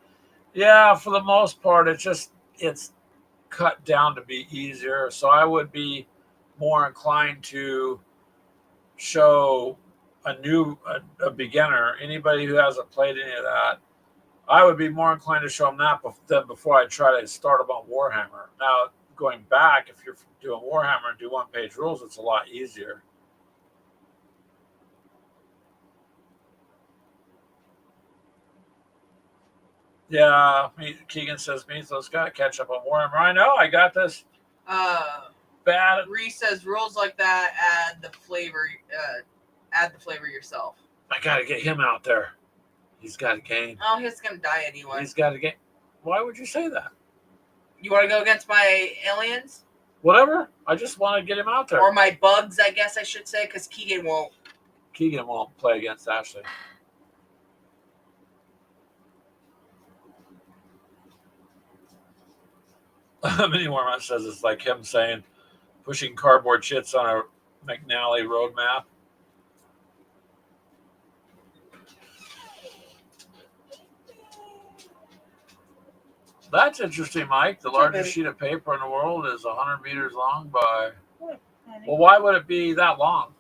Yeah, for the most part, it's cut down to be easier. So I would be more inclined to show a beginner, anybody who hasn't played any of that, I would be more inclined to show them that than before I try to start them on Warhammer. Now, going back, if you're doing Warhammer and do one-page rules, it's a lot easier. Yeah, Keegan says Mythos got to catch up on Warhammer. I know, I got this. Bad. Reese says rules like that add the flavor yourself. I got to get him out there. He's got to gain. Oh, he's gonna die anyway. He's got to gain. Why would you say that? You want to go against my aliens? Whatever. I just want to get him out there. Or my bugs, I guess I should say, because Keegan won't. Keegan won't play against Ashley. Mini Warmat says it's like him saying pushing cardboard shits on a McNally roadmap. That's interesting, Mike. The largest sheet of paper in the world is 100 meters long by... Well, why would it be that long?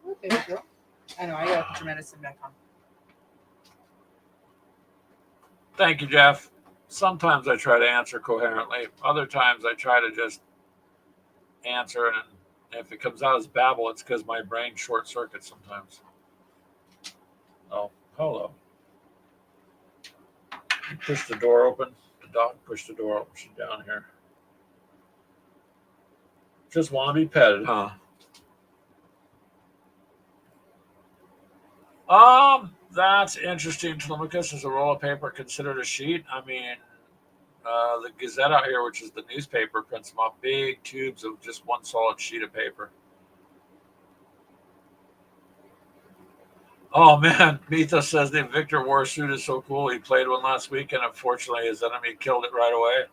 Okay, girl. I know, I gotta put your medicine back on. Thank you, Jeff. Sometimes I try to answer coherently. Other times I try to just answer, and if it comes out as babble, it's because my brain short circuits sometimes. Oh, hello. You push the door open. The dog pushed the door open. She's down here. Just want to be petted, huh? That's interesting. Telemachus, is a roll of paper considered a sheet? I mean, the Gazette out here, which is the newspaper, prints them off big tubes of just one solid sheet of paper. Oh man, Mita says the Victor war suit is so cool. He played one last week, and unfortunately, his enemy killed it right away.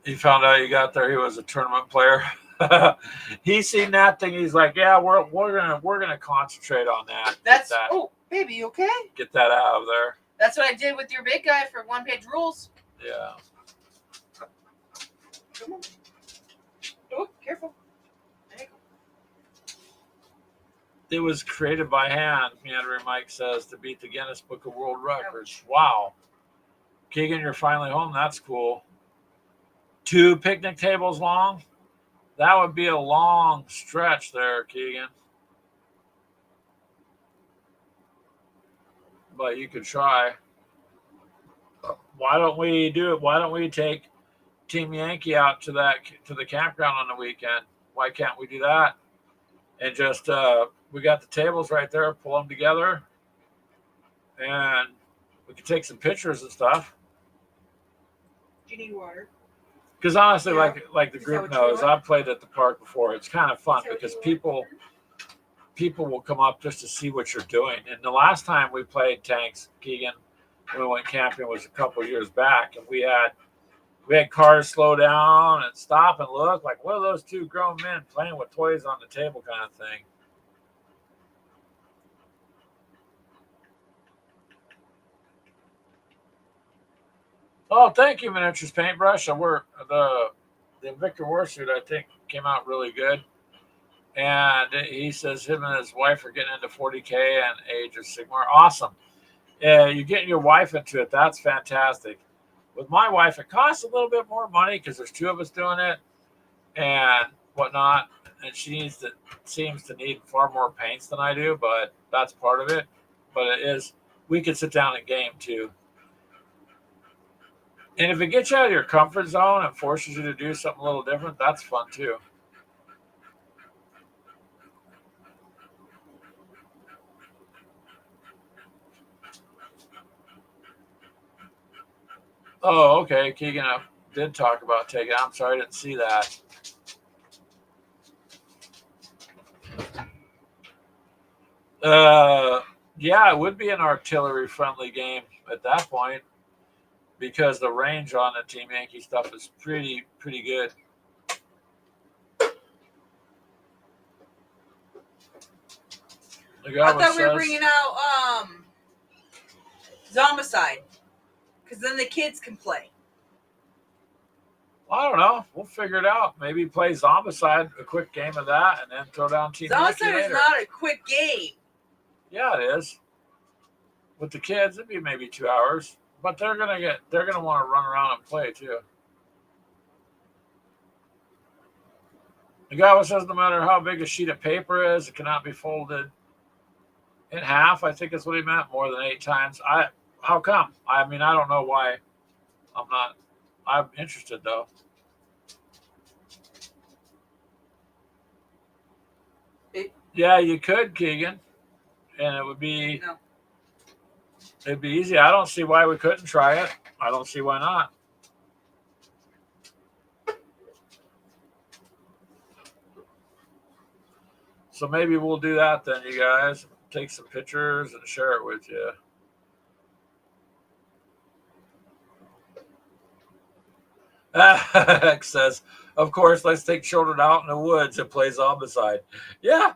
He found out he got there. He was a tournament player. He's seen that thing. He's like, yeah, we're gonna concentrate on that. Oh, baby, you okay? Get that out of there. That's what I did with your big guy for one-page rules. Yeah. Come on. Oh, careful. There you go. It was created by hand, Meandering Mike says, to beat the Guinness Book of World Records. Wow. Keegan, you're finally home. That's cool. 2 picnic tables long? That would be a long stretch there, Keegan. But you could try. Why don't we do it? Why don't we take Team Yankee out to the campground on the weekend? Why can't we do that? And just we got the tables right there, pull them together, and we can take some pictures and stuff. Do you need water? Because honestly, like the group knows, I've played at the park before. It's kind of fun because people people will come up just to see what you're doing. And the last time we played tanks, Keegan, when we went camping was a couple years back, and we had cars slow down and stop and look like, what are those two grown men playing with toys on the table kind of thing. Oh, thank you, Miniatures Paintbrush. The Victor Warsuit, I think, came out really good. And he says him and his wife are getting into 40K and Age of Sigmar. Awesome. You're getting your wife into it. That's fantastic. With my wife, it costs a little bit more money because there's two of us doing it and whatnot. And seems to need far more paints than I do, but that's part of it. But we could sit down and game too. And if it gets you out of your comfort zone and forces you to do something a little different, that's fun too. Oh, okay. Keegan did talk about taking it. I'm sorry, I didn't see that. Yeah, it would be an artillery-friendly game at that point because the range on the Team Yankee stuff is pretty good. I thought we were bringing out Zombicide, because then the kids can play. I don't know. We'll figure it out. Maybe play Zombicide, a quick game of that, and then throw down Team Yankee later. Zombicide is not a quick game. Yeah, it is. With the kids, it'd be maybe 2 hours, but they're gonna want to run around and play too. The guy says no matter how big a sheet of paper is, it cannot be folded in half. I think is what he meant, more than 8 times. How come? I mean, I don't know why. I'm interested though. Yeah, you could, Keegan, and it would be. No. It'd be easy. I don't see why we couldn't try it. I don't see why not. So maybe we'll do that then, you guys. Take some pictures and share it with you. X says, of course, let's take children out in the woods and play Zombicide. Yeah.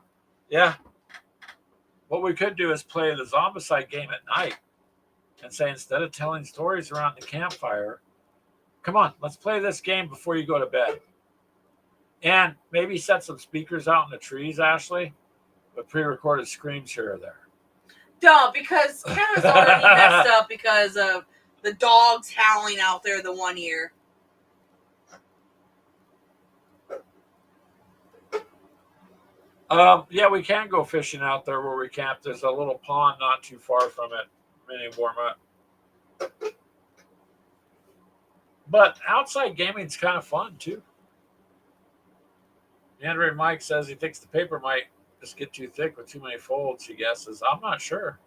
What we could do is play the Zombicide game at night and say, instead of telling stories around the campfire, come on, let's play this game before you go to bed. And maybe set some speakers out in the trees, Ashley, with pre-recorded screams here or there. No, because Kevin's already messed up because of the dogs howling out there the one year. Yeah, we can go fishing out there where we camp. There's a little pond not too far from it, mini warm-up. But outside gaming's kind of fun too. Andrew Mike says he thinks the paper might just get too thick with too many folds, he guesses. I'm not sure.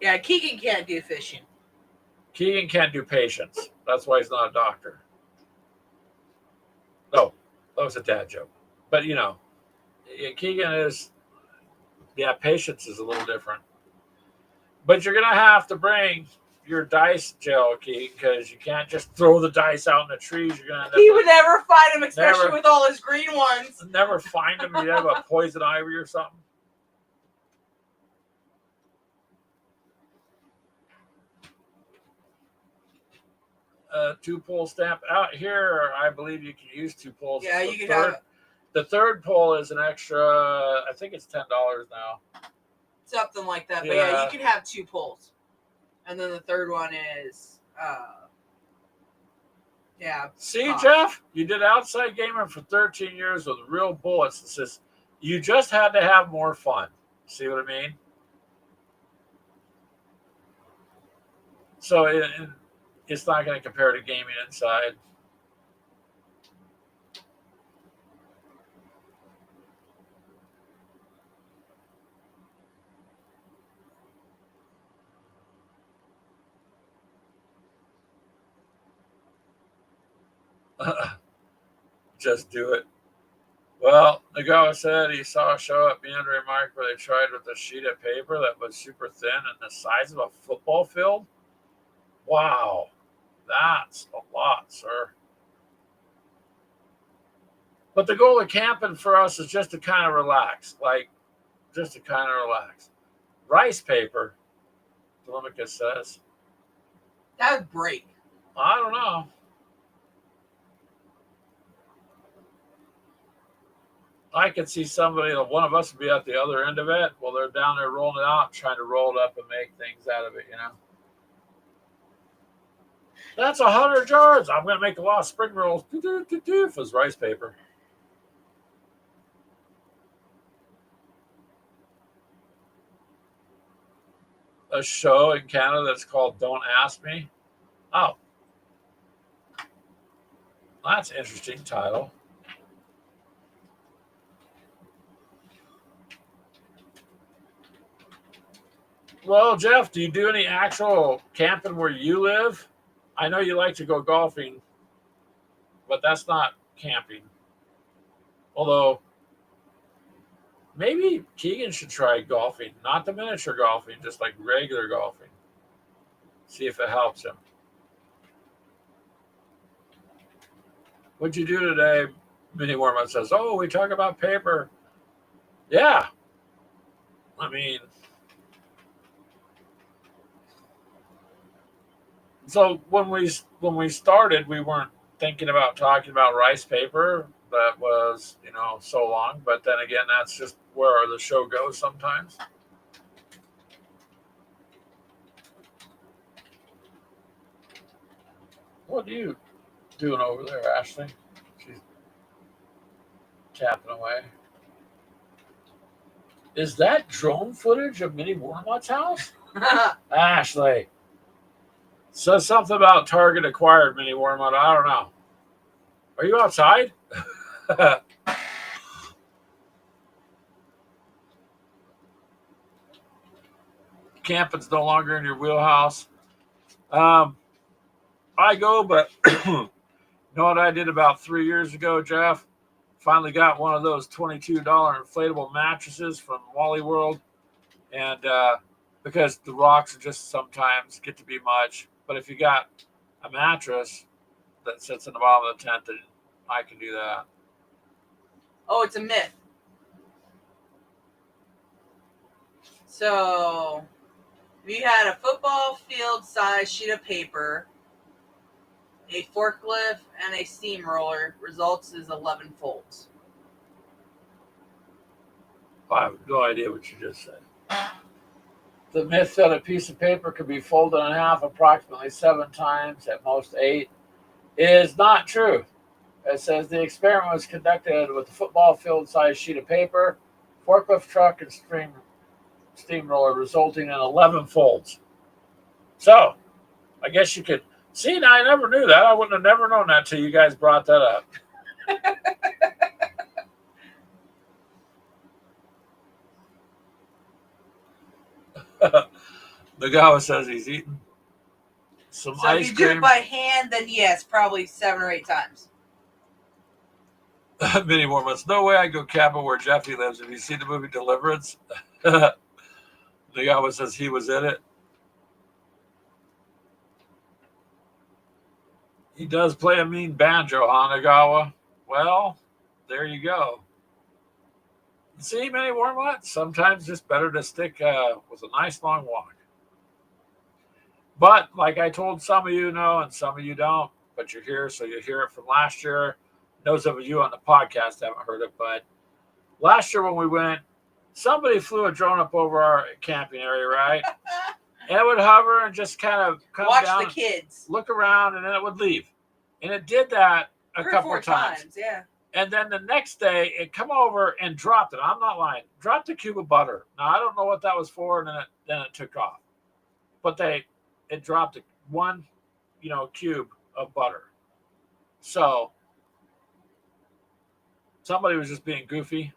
Yeah, Keegan can't do fishing. Keegan can't do patience. That's why he's not a doctor. Oh, that was a dad joke. But, Keegan is, patience is a little different. But you're going to have to bring your dice gel, Keegan, because you can't just throw the dice out in the trees. You're gonna he would never find them, especially with all his green ones. Never find them. You have a poison ivy or something. Two pull stamp out here. I believe you can use 2 pulls. Yeah, you can have it. The third pull is an extra. I think it's $10 now. Something like that. But yeah, you can have 2 pulls. And then the third one is, See, Jeff, you did outside gaming for 13 years with real bullets. It says you just had to have more fun. See what I mean? So it's not going to compare to gaming inside. Just do it. Well, the guy said he saw a show at Meandering Mark where they tried with a sheet of paper that was super thin and the size of a football field. Wow, that's a lot, sir. But the goal of camping for us is just to kind of relax, like just to kind of relax. Rice paper, Telemachus says. That would break. I don't know. I could see somebody, one of us would be at the other end of it while they're down there rolling it out, trying to roll it up and make things out of it, you know. That's 100 yards. I'm going to make a lot of spring rolls. If it's rice paper. A show in Canada that's called Don't Ask Me. Oh, that's an interesting title. Well, Jeff, do you do any actual camping where you live? I know you like to go golfing, but that's not camping. Although, maybe Keegan should try golfing, not the miniature golfing, just like regular golfing. See if it helps him. What'd you do today? Minnie Wormwood says, oh, we talk about paper. Yeah. I mean, so when we started, we weren't thinking about talking about rice paper. That was, so long. But then again, that's just where the show goes sometimes. What are you doing over there, Ashley? She's tapping away. Is that drone footage of Minnie Wormwood's house? Ashley. Says something about Target acquired Minnie Wormwood. I don't know. Are you outside? Camping's no longer in your wheelhouse. I go, but you know what I did about 3 years ago, Jeff? Finally got one of those $22 inflatable mattresses from Wally World. And because the rocks just sometimes get to be much. But if you got a mattress that sits in the bottom of the tent, then I can do that. Oh, it's a myth. So, if you had a football field size sheet of paper, a forklift, and a steamroller, results is 11 folds. I have no idea what you just said. The myth that a piece of paper could be folded in half approximately 7 times, at most 8, is not true. It says the experiment was conducted with a football field sized sheet of paper, forklift truck, and steamroller, resulting in 11 folds. So, I guess you could see. Now, I never knew that. I wouldn't have never known that till you guys brought that up. The guy says he's eating some So ice if you cream. do it by hand, then yes, probably 7 or 8 times. Many more months. No way I go camping where Jeffy lives. Have you seen the movie Deliverance? The guy says he was in it. He does play a mean banjo, Hanagawa. Well, there you go. See, many Wormwood? Sometimes just better to stick with a nice long walk. But like I told some of you know, and some of you don't, but you're here, so you hear it from last year. Those of you on the podcast haven't heard it, but last year when we went, somebody flew a drone up over our camping area, right? And it would hover and just kind of come Watch down, the kids, look around, and then it would leave. And it did that a couple of times. Yeah. And then the next day, it come over and dropped it. I'm not lying. Dropped a cube of butter. Now, I don't know what that was for, and then it took off. But it dropped one, cube of butter. So somebody was just being goofy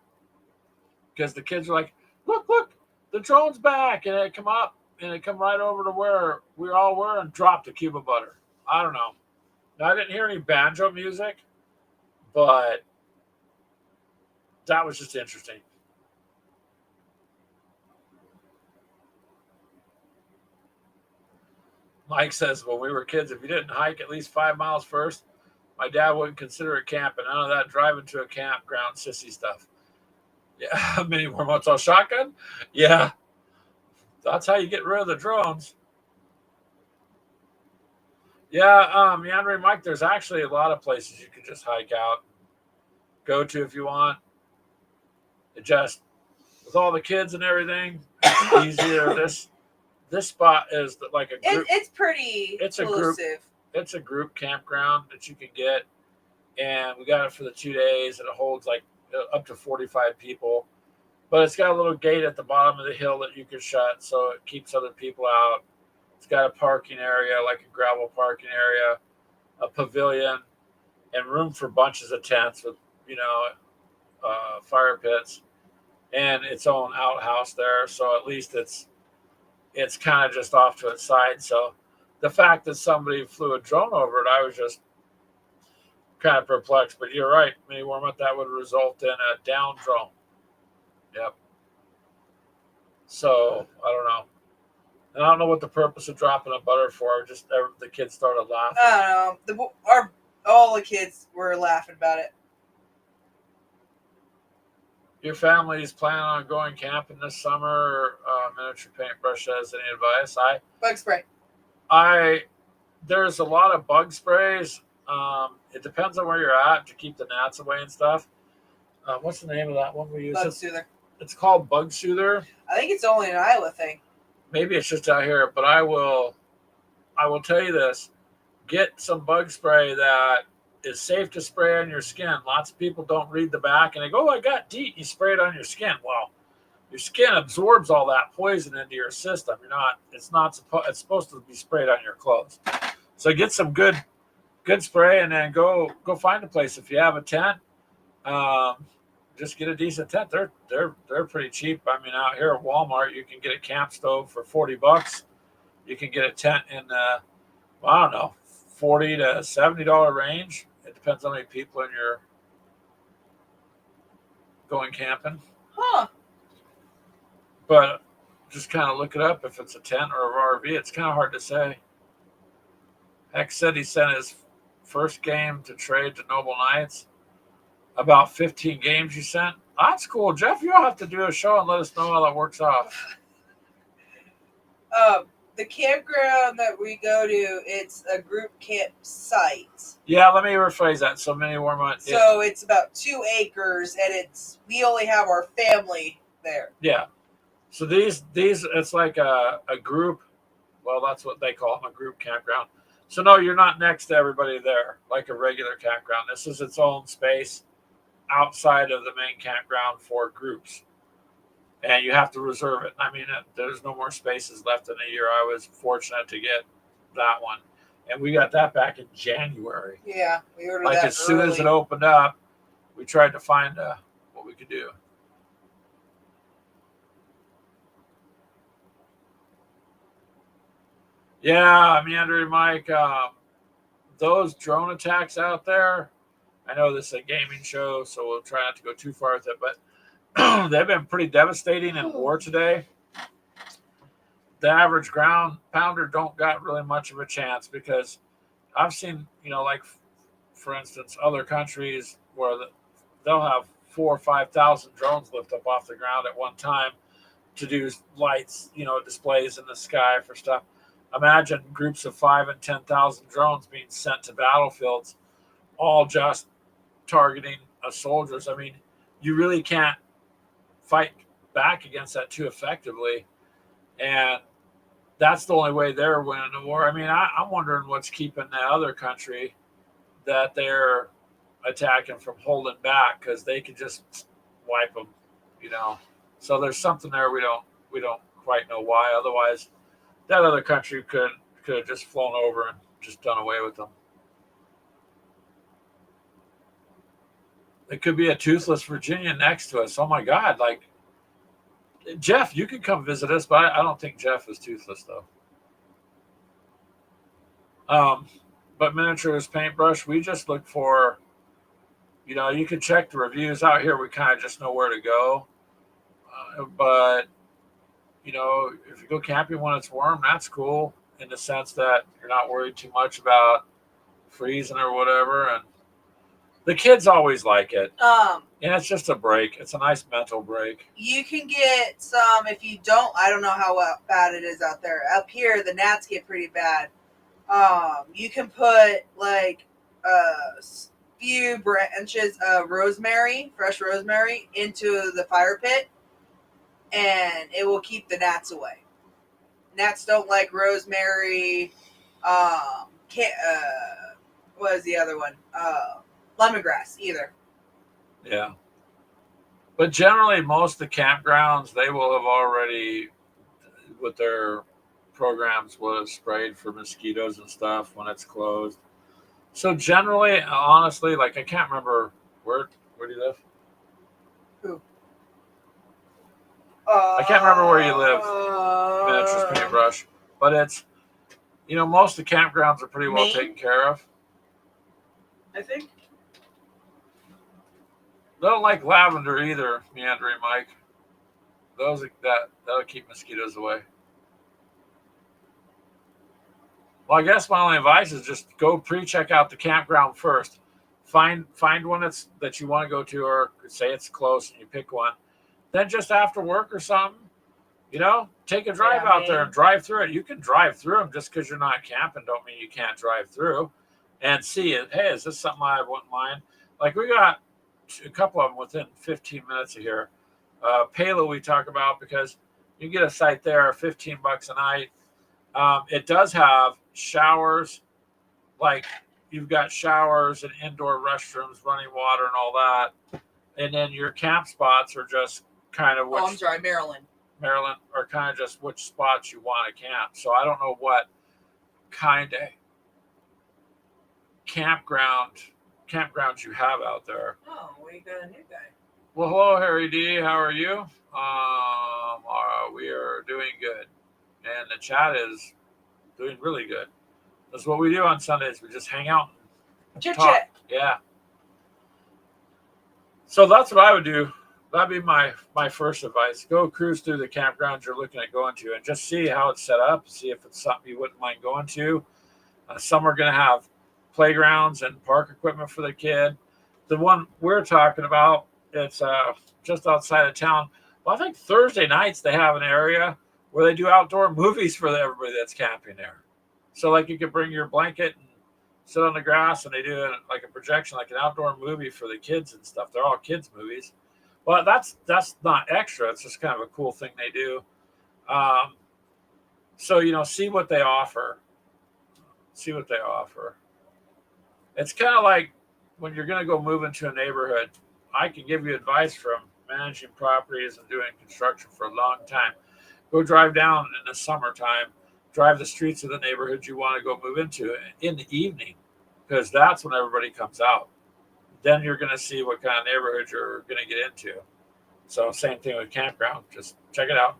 because the kids were like, look, the drone's back. And it come up and it come right over to where we all were and dropped a cube of butter. I don't know. Now, I didn't hear any banjo music, but that was just interesting. Mike says, when we were kids, if you didn't hike at least 5 miles first, my dad wouldn't consider it camping. None of that driving to a campground sissy stuff. Yeah, many more months on shotgun. Yeah, that's how you get rid of the drones. Yeah, Meandering Mike, there's actually a lot of places you could just hike out, go to if you want. It just, with all the kids and everything, it's easier. This spot is like a group. It's pretty It's a group. exclusive. It's a group campground that you can get, and we got it for the 2 days, and it holds like up to 45 people. But it's got a little gate at the bottom of the hill that you can shut, so it keeps other people out. It's got a parking area, like a gravel parking area, a pavilion, and room for bunches of tents with, fire pits, and its own outhouse there. So at least it's kind of just off to its side. So the fact that somebody flew a drone over it, I was just kind of perplexed. But you're right, Mini Wormut, that would result in a down drone. Yep. So I don't know. And I don't know what the purpose of dropping a butter for. Just the kids started laughing. I don't know. All the kids were laughing about it. Your family's planning on going camping this summer. Miniature Paintbrush says, any advice? Bug spray. There's a lot of bug sprays. It depends on where you're at to keep the gnats away and stuff. What's the name of that one we use? Bug soother. It's called Bug Soother. I think it's only an Iowa thing. Maybe it's just out here, but I will tell you this: get some bug spray that is safe to spray on your skin. Lots of people don't read the back and they go, "Oh, I got DEET." You spray it on your skin. Well, your skin absorbs all that poison into your system. It's supposed to be sprayed on your clothes. So get some good spray and then go find a place. If you have a tent, just get a decent tent. They're pretty cheap. I mean, out here at Walmart, you can get a camp stove for $40. You can get a tent in I don't know, $40 to $70 range. It depends on how many people in your going camping. Huh. But just kind of look it up if it's a tent or a RV. It's kind of hard to say. Heck said he sent his first game to trade to Noble Knights. About 15 games you sent. That's cool, Jeff. You'll have to do a show and let us know how that works out. The campground that we go to, it's a group campsite. Yeah, let me rephrase that. So Mini Wormut. So it's about 2 acres, and we only have our family there. Yeah. So these it's like a group. Well, that's what they call them, a group campground. So no, you're not next to everybody there like a regular campground. This is its own space outside of the main campground for groups. And you have to reserve it. I mean, there's no more spaces left in a year. I was fortunate to get that one. And we got that back in January. Yeah, we ordered like that as soon early. as it opened up, we tried to find what we could do. Yeah, Meandering Mike, those drone attacks out there, I know this is a gaming show, so we'll try not to go too far with it, but they've been pretty devastating in war today. The average ground pounder don't got really much of a chance because I've seen, like, for instance, other countries where they'll have 4,000 or 5,000 drones lift up off the ground at one time to do lights, displays in the sky for stuff. Imagine groups of 5,000 and 10,000 drones being sent to battlefields, all just targeting soldiers. I mean, you really can't fight back against that too effectively. And that's the only way they're winning the war. I mean, I'm wondering what's keeping the other country that they're attacking from holding back, because they could just wipe them, So there's something there we don't quite know why. Otherwise, that other country could have just flown over and just done away with them. It could be a toothless Virginia next to us. Oh my God! Like, Jeff, you could come visit us, but I don't think Jeff is toothless though. But Miniatures Paintbrush, we just look for, You can check the reviews out here. We kind of just know where to go. But if you go camping when it's warm, that's cool in the sense that you're not worried too much about freezing or whatever. And the kids always like it. And it's just a break. It's a nice mental break. You can get some if you don't. I don't know how bad it is out there. Up here, the gnats get pretty bad. You can put like a few branches of rosemary, fresh rosemary, into the fire pit, and it will keep the gnats away. Gnats don't like rosemary. What is the other one? Lemongrass either. Yeah. But generally, most of the campgrounds, they will have already, with their programs, will have sprayed for mosquitoes and stuff when it's closed. So generally, honestly, like I can't remember where do you live? Who? I can't remember where you live. Miniatures paintbrush, but it's most of the campgrounds are pretty well taken care of. I think. They don't like lavender either, Meandering Mike. That'll keep mosquitoes away. Well, I guess my only advice is just go pre-check out the campground first. Find one that you want to go to, or say it's close and you pick one. Then just after work or something, take a drive out there and drive through it. You can drive through them. Just because you're not camping don't mean you can't drive through and see it. Hey, is this something I wouldn't mind? Like we got a couple of them within 15 minutes of here. Palo we talk about because you can get a site there, $15 a night. It does have showers, like you've got showers and indoor restrooms, running water and all that. And then your camp spots are just kind of Maryland, are kind of just which spots you want to camp. So I don't know what kind of campgrounds you have out there. Oh, we got a new guy. Well, hello, Harry D. How are you? We are doing good, and the chat is doing really good. That's what we do on Sundays. We just hang out, chit chat. Yeah. So that's what I would do. That'd be my first advice. Go cruise through the campgrounds you're looking at going to, and just see how it's set up. See if it's something you wouldn't mind going to. Some are going to have playgrounds and park equipment for the kid. The one we're talking about, it's just outside of town. Well, I think Thursday nights they have an area where they do outdoor movies for everybody that's camping there. So like you could bring your blanket and sit on the grass, and they do like a projection, like an outdoor movie for the kids and stuff. They're all kids movies. Well, that's not extra. It's just kind of a cool thing they do. So see what they offer. See what they offer. It's kind of like when you're going to go move into a neighborhood. I can give you advice from managing properties and doing construction for a long time. Go drive down in the summertime. Drive the streets of the neighborhood you want to go move into in the evening, because that's when everybody comes out. Then you're going to see what kind of neighborhood you're going to get into. So same thing with campground. Just check it out.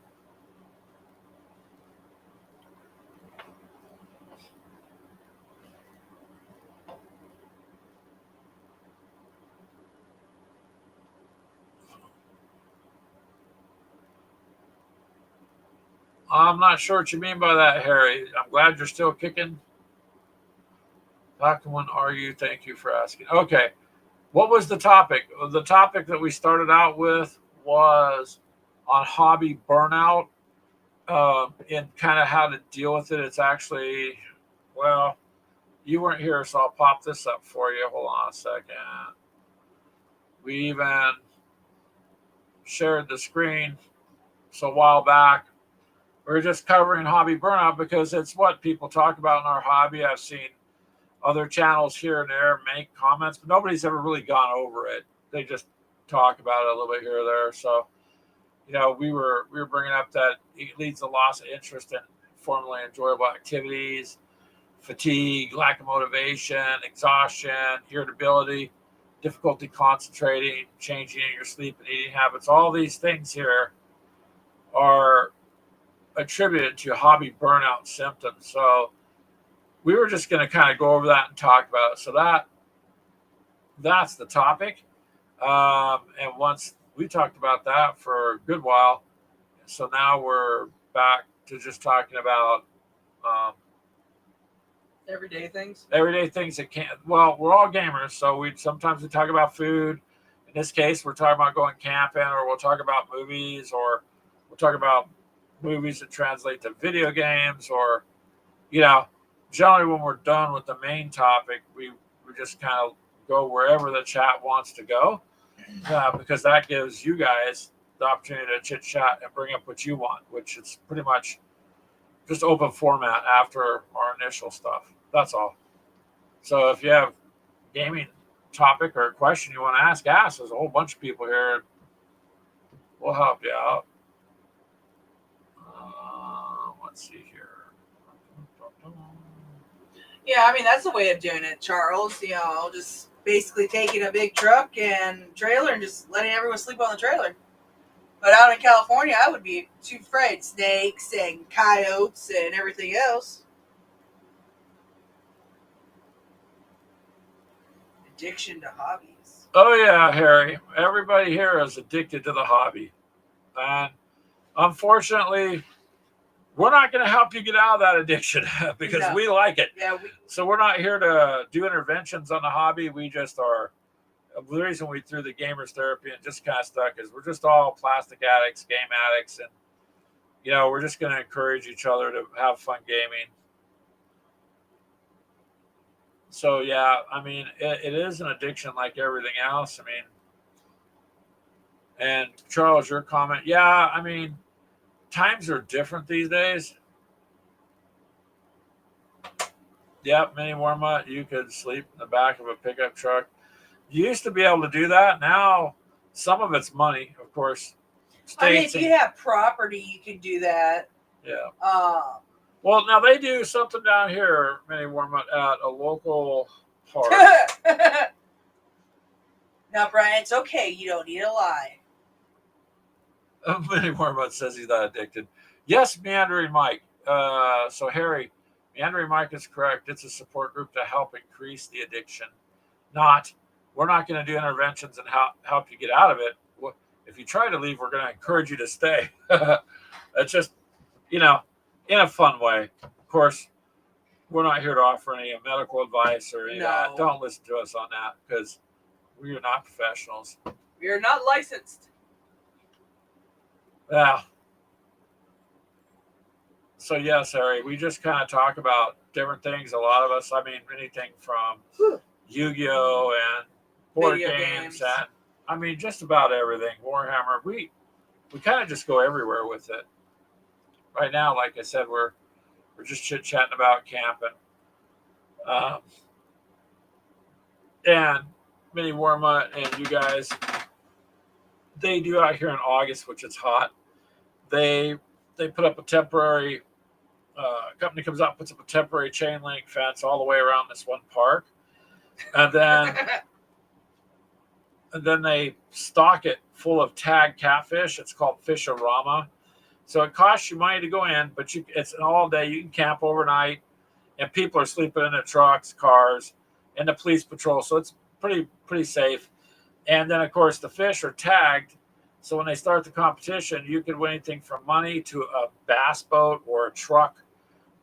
I'm not sure what you mean by that, Harry. I'm glad you're still kicking. Back when are you? Thank you for asking. Okay. What was the topic? The topic that we started out with was on hobby burnout and kind of how to deal with it. It's actually, well, you weren't here, so I'll pop this up for you. Hold on a second. We even shared the screen. So a while back, we were just covering hobby burnout because it's what people talk about in our hobby. I've seen other channels here and there make comments, but nobody's ever really gone over it. They just talk about it a little bit here or there. So, we were bringing up that it leads to loss of interest in formerly enjoyable activities, fatigue, lack of motivation, exhaustion, irritability, difficulty concentrating, changing in your sleep and eating habits. All these things here are attributed to hobby burnout symptoms. So we were just going to kind of go over that and talk about it. So that's the topic. And once we talked about that for a good while, so now we're back to just talking about um, Everyday things. everyday things that can't. Well, we're all gamers, so we sometimes we talk about food. In this case, we're talking about going camping, or we'll talk about movies, or we'll talk about movies that translate to video games, or you know, generally when we're done with the main topic, we just kind of go wherever the chat wants to go, because that gives you guys the opportunity to chit chat and bring up what you want, which is pretty much just open format after our initial stuff. That's all. So if you have gaming topic or a question you want to ask. There's a whole bunch of people here. We'll help you out. Let's see here. Yeah, I mean that's the way of doing it, Charles. You know, just basically taking a big truck and trailer and just letting everyone sleep on the trailer. But out in California, I would be too afraid. Snakes and coyotes and everything else. Addiction to hobbies. Oh yeah, Harry. Everybody here is addicted to the hobby. And unfortunately, we're not going to help you get out of that addiction because we like it. Yeah, so we're not here to do interventions on the hobby. We just are. The reason we threw the gamers therapy and just kind of stuck is we're just all plastic addicts, game addicts, and we're just going to encourage each other to have fun gaming. So yeah, I mean, it is an addiction like everything else. I mean, and Charles, your comment, yeah, I mean, times are different these days. Yep, Mini Warma, you could sleep in the back of a pickup truck. You used to be able to do that. Now, some of it's money, of course. I mean, if you have property, you can do that. Yeah. Well, now they do something down here, Mini Warma, at a local park. Now, Brian, it's okay. You don't need to lie. Mini Warma says he's not addicted. Yes, Meandering Mike. So, Harry, Meandering Mike is correct. It's a support group to help increase the addiction. We're not going to do interventions and help you get out of it. If you try to leave, we're going to encourage you to stay. It's just, in a fun way. Of course, we're not here to offer any medical advice or any of that. Don't listen to us on that because we are not professionals. We are not licensed. Yeah. So yes, Harry, we just kind of talk about different things. A lot of us, I mean, anything from Yu-Gi-Oh and board games and I mean just about everything. Warhammer. We kind of just go everywhere with it. Right now, like I said, we're just chit-chatting about camping. And Mini Warma and you guys, they do out here in August, which is hot. They put up a temporary company comes out, puts up a temporary chain link fence all the way around this one park, and then they stock it full of tagged catfish. It's called Fish-O-Rama. So it costs you money to go in, but it's an all day. You can camp overnight, and people are sleeping in their trucks, cars, and the police patrol. So it's pretty safe. And then of course the fish are tagged. So when they start the competition, you could win anything from money to a bass boat or a truck.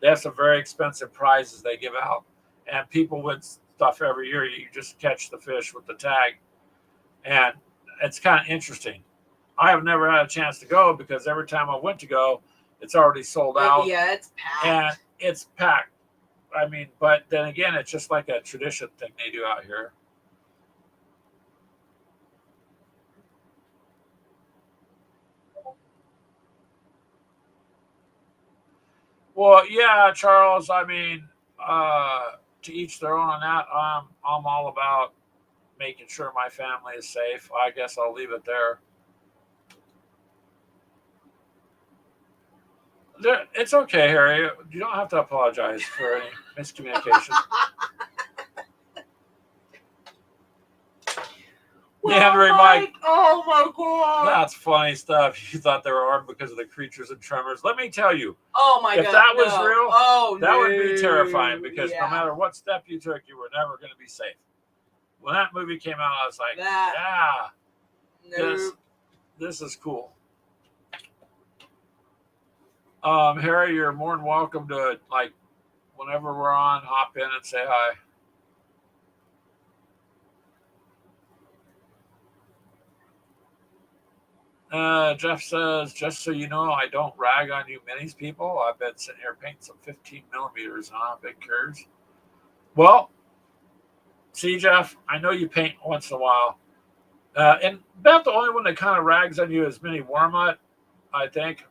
They have some very expensive prizes they give out. And people win stuff every year. You just catch the fish with the tag. And it's kind of interesting. I have never had a chance to go because every time I went to go, it's already sold out. Yeah, it's packed. And it's packed. I mean, but then again, it's just like a tradition thing they do out here. Well, yeah, Charles. I mean, to each their own on that. I'm all about making sure my family is safe. I guess I'll leave it there. It's okay, Harry. You don't have to apologize for any miscommunication. Meandering Mike. Oh my god. That's funny stuff. You thought they were armed because of the creatures and tremors. Let me tell you. Oh my god. If that was real, that would be terrifying because no matter what step you took, you were never going to be safe. When that movie came out, I was like, That. yeah, Nope. this is cool. Harry, you're more than welcome to, like, whenever we're on, hop in and say hi. Jeff says, just so you know, I don't rag on you minis people. I've been sitting here painting some 15 millimeters on big curves. Well, see, Jeff, I know you paint once in a while. And about the only one that kind of rags on you is Mini Warmut, I think.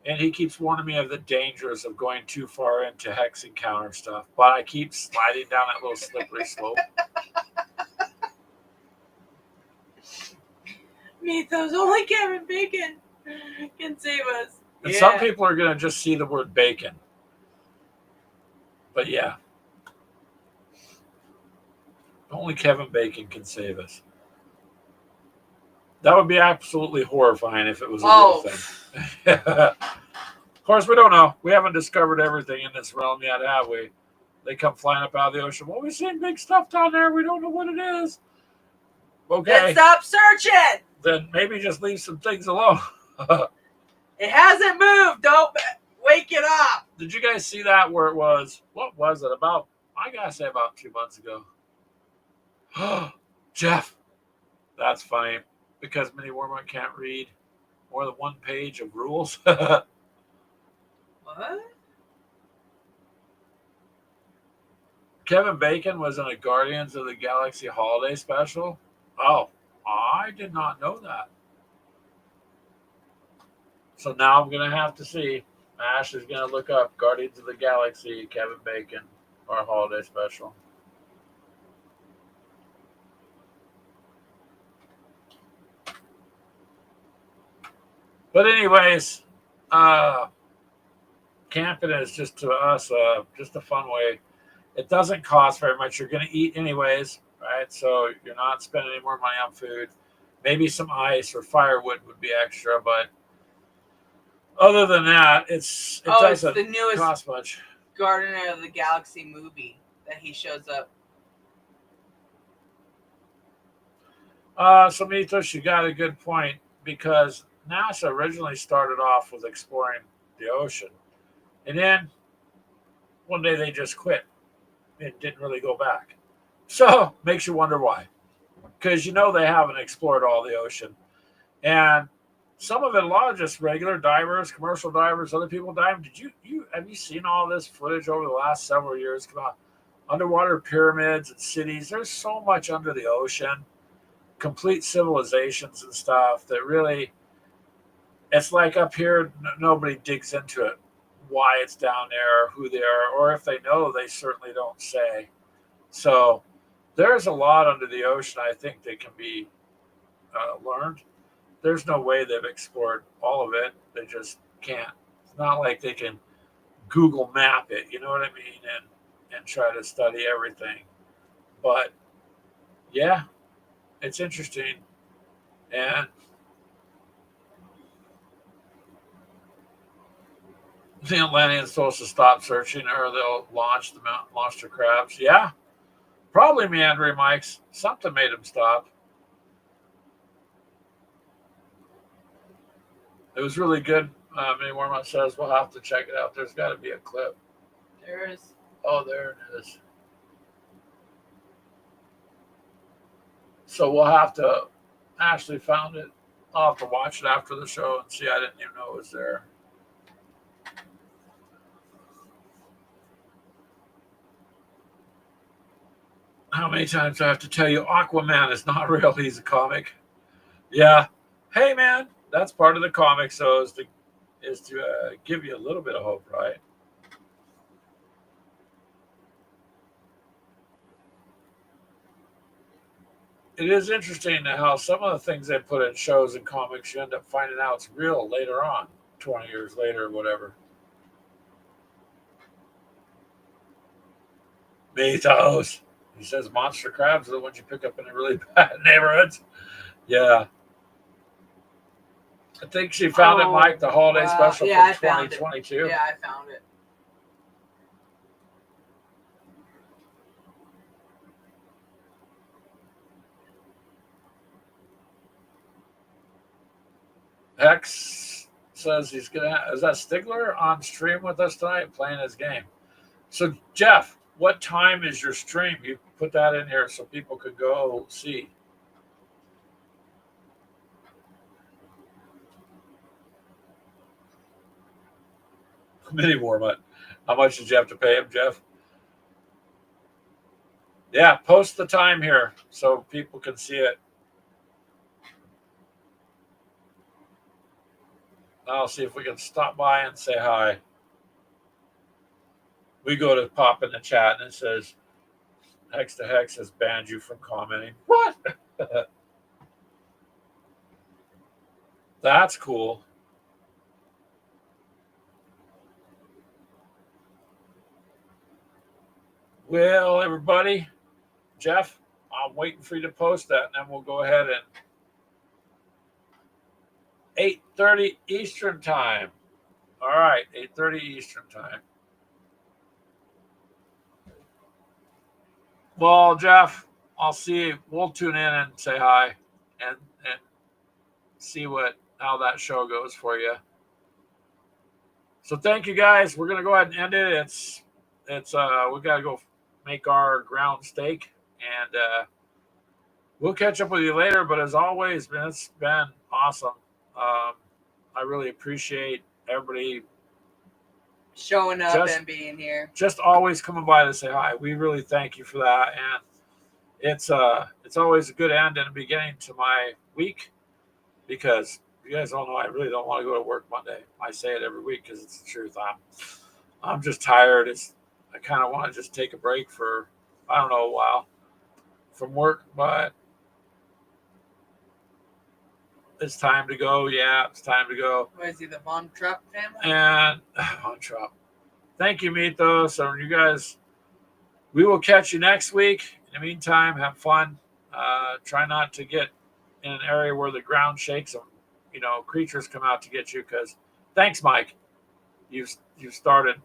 And he keeps warning me of the dangers of going too far into hex encounter stuff. But I keep sliding down that little slippery slope. Mythos, only Kevin Bacon can save us. And some people are going to just see the word bacon. But yeah. Only Kevin Bacon can save us. That would be absolutely horrifying if it was a real thing. Of course, we don't know. We haven't discovered everything in this realm yet, have we? They come flying up out of the ocean. Well, we've seen big stuff down there. We don't know what it is. Okay. Then stop searching. Then maybe just leave some things alone. It hasn't moved. Don't wake it up. Did you guys see that where it was? What was it? I got to say about 2 months ago. Jeff. That's funny. Because Mini Warmont can't read more than one page of rules. What? Kevin Bacon was in a Guardians of the Galaxy holiday special. Oh, I did not know that. So now I'm going to have to see. Ash is going to look up Guardians of the Galaxy, Kevin Bacon, or holiday special. But anyways, camping is just to us just a fun way. It doesn't cost very much. You're going to eat anyways, right? So you're not spending any more money on food. Maybe some ice or firewood would be extra, but other than that, it doesn't the newest cost much. Guardian of the Galaxy movie that he shows up. So Mythos, you got a good point, because NASA originally started off with exploring the ocean, and then one day they just quit and didn't really go back. So makes you wonder why, because they haven't explored all the ocean, and some of it, a lot of just regular divers, commercial divers, other people diving. Have you seen all this footage over the last several years? Come on, underwater pyramids and cities. There's so much under the ocean, complete civilizations and stuff that really. It's like up here, nobody digs into it, why it's down there, who they are, or if they know, they certainly don't say. So there's a lot under the ocean, I think, that can be learned. There's no way they've explored all of it. They just can't. It's not like they can Google map it, you know what I mean, and try to study everything. But yeah, it's interesting. And the Atlanteans told us to stop searching, or they'll launch the monster crabs. Yeah, probably meandering mics. Something made them stop. It was really good. Mini Warmont says we'll have to check it out. There's got to be a clip. There is. Oh, there it is. So we'll have to. Ashley found it. I'll have to watch it after the show and see. I didn't even know it was there. How many times do I have to tell you Aquaman is not real? He's a comic. Yeah. Hey, man, that's part of the comic, so is to give you a little bit of hope, right? It is interesting how some of the things they put in shows and comics, you end up finding out it's real later on, 20 years later or whatever. Mythos. He says monster crabs are the ones you pick up in the really bad neighborhoods. Yeah. I think she found it, Mike, the holiday special from 2022. Yeah, I found it. Hex says he's gonna. Is that Stigler on stream with us tonight playing his game? So Jeff, what time is your stream? You put that in here so people could go see. Mini Warmut. How much did you have to pay him, Jeff? Yeah, post the time here so people can see it. I'll see if we can stop by and say hi. We go to pop in the chat and it says Hex to Hex has banned you from commenting. What? That's cool. Well, everybody, Jeff, I'm waiting for you to post that, and then we'll go ahead and 8:30 Eastern time. All right, 8:30 Eastern time. Well, Jeff, I'll see. We'll tune in and say hi, and see how that show goes for you. So thank you guys. We're gonna go ahead and end it. It's we gotta go make our ground steak, and we'll catch up with you later. But as always, man, it's been awesome. I really appreciate everybody showing up and being here. Just always coming by to say hi. We really thank you for that, and it's always a good end and a beginning to my week, because you guys all know I really don't want to go to work Monday. I say it every week because it's the truth. I'm just tired. I kind of want to just take a break for, I don't know, a while from work, but it's time to go. Yeah, it's time to go. What is he, the Von Trapp family? And Von Trapp. Thank you, Mito. So you guys, we will catch you next week. In the meantime, have fun. Try not to get in an area where the ground shakes and creatures come out to get you. Because thanks, Mike. You've started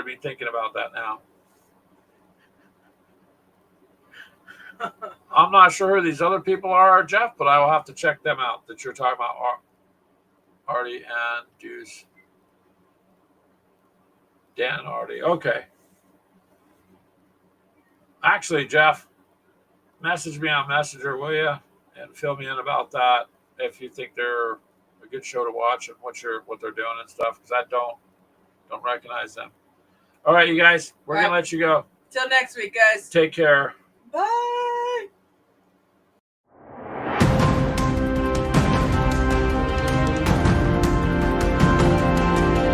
me thinking about that now. I'm not sure who these other people are, Jeff, but I will have to check them out that you're talking about. Artie and Deuce. Dan and Artie. Okay. Actually, Jeff, message me on Messenger, will you? And fill me in about that if you think they're a good show to watch and what they're doing and stuff, because I don't recognize them. All right, you guys, we're going to let you go. Till next week, guys. Take care. Bye.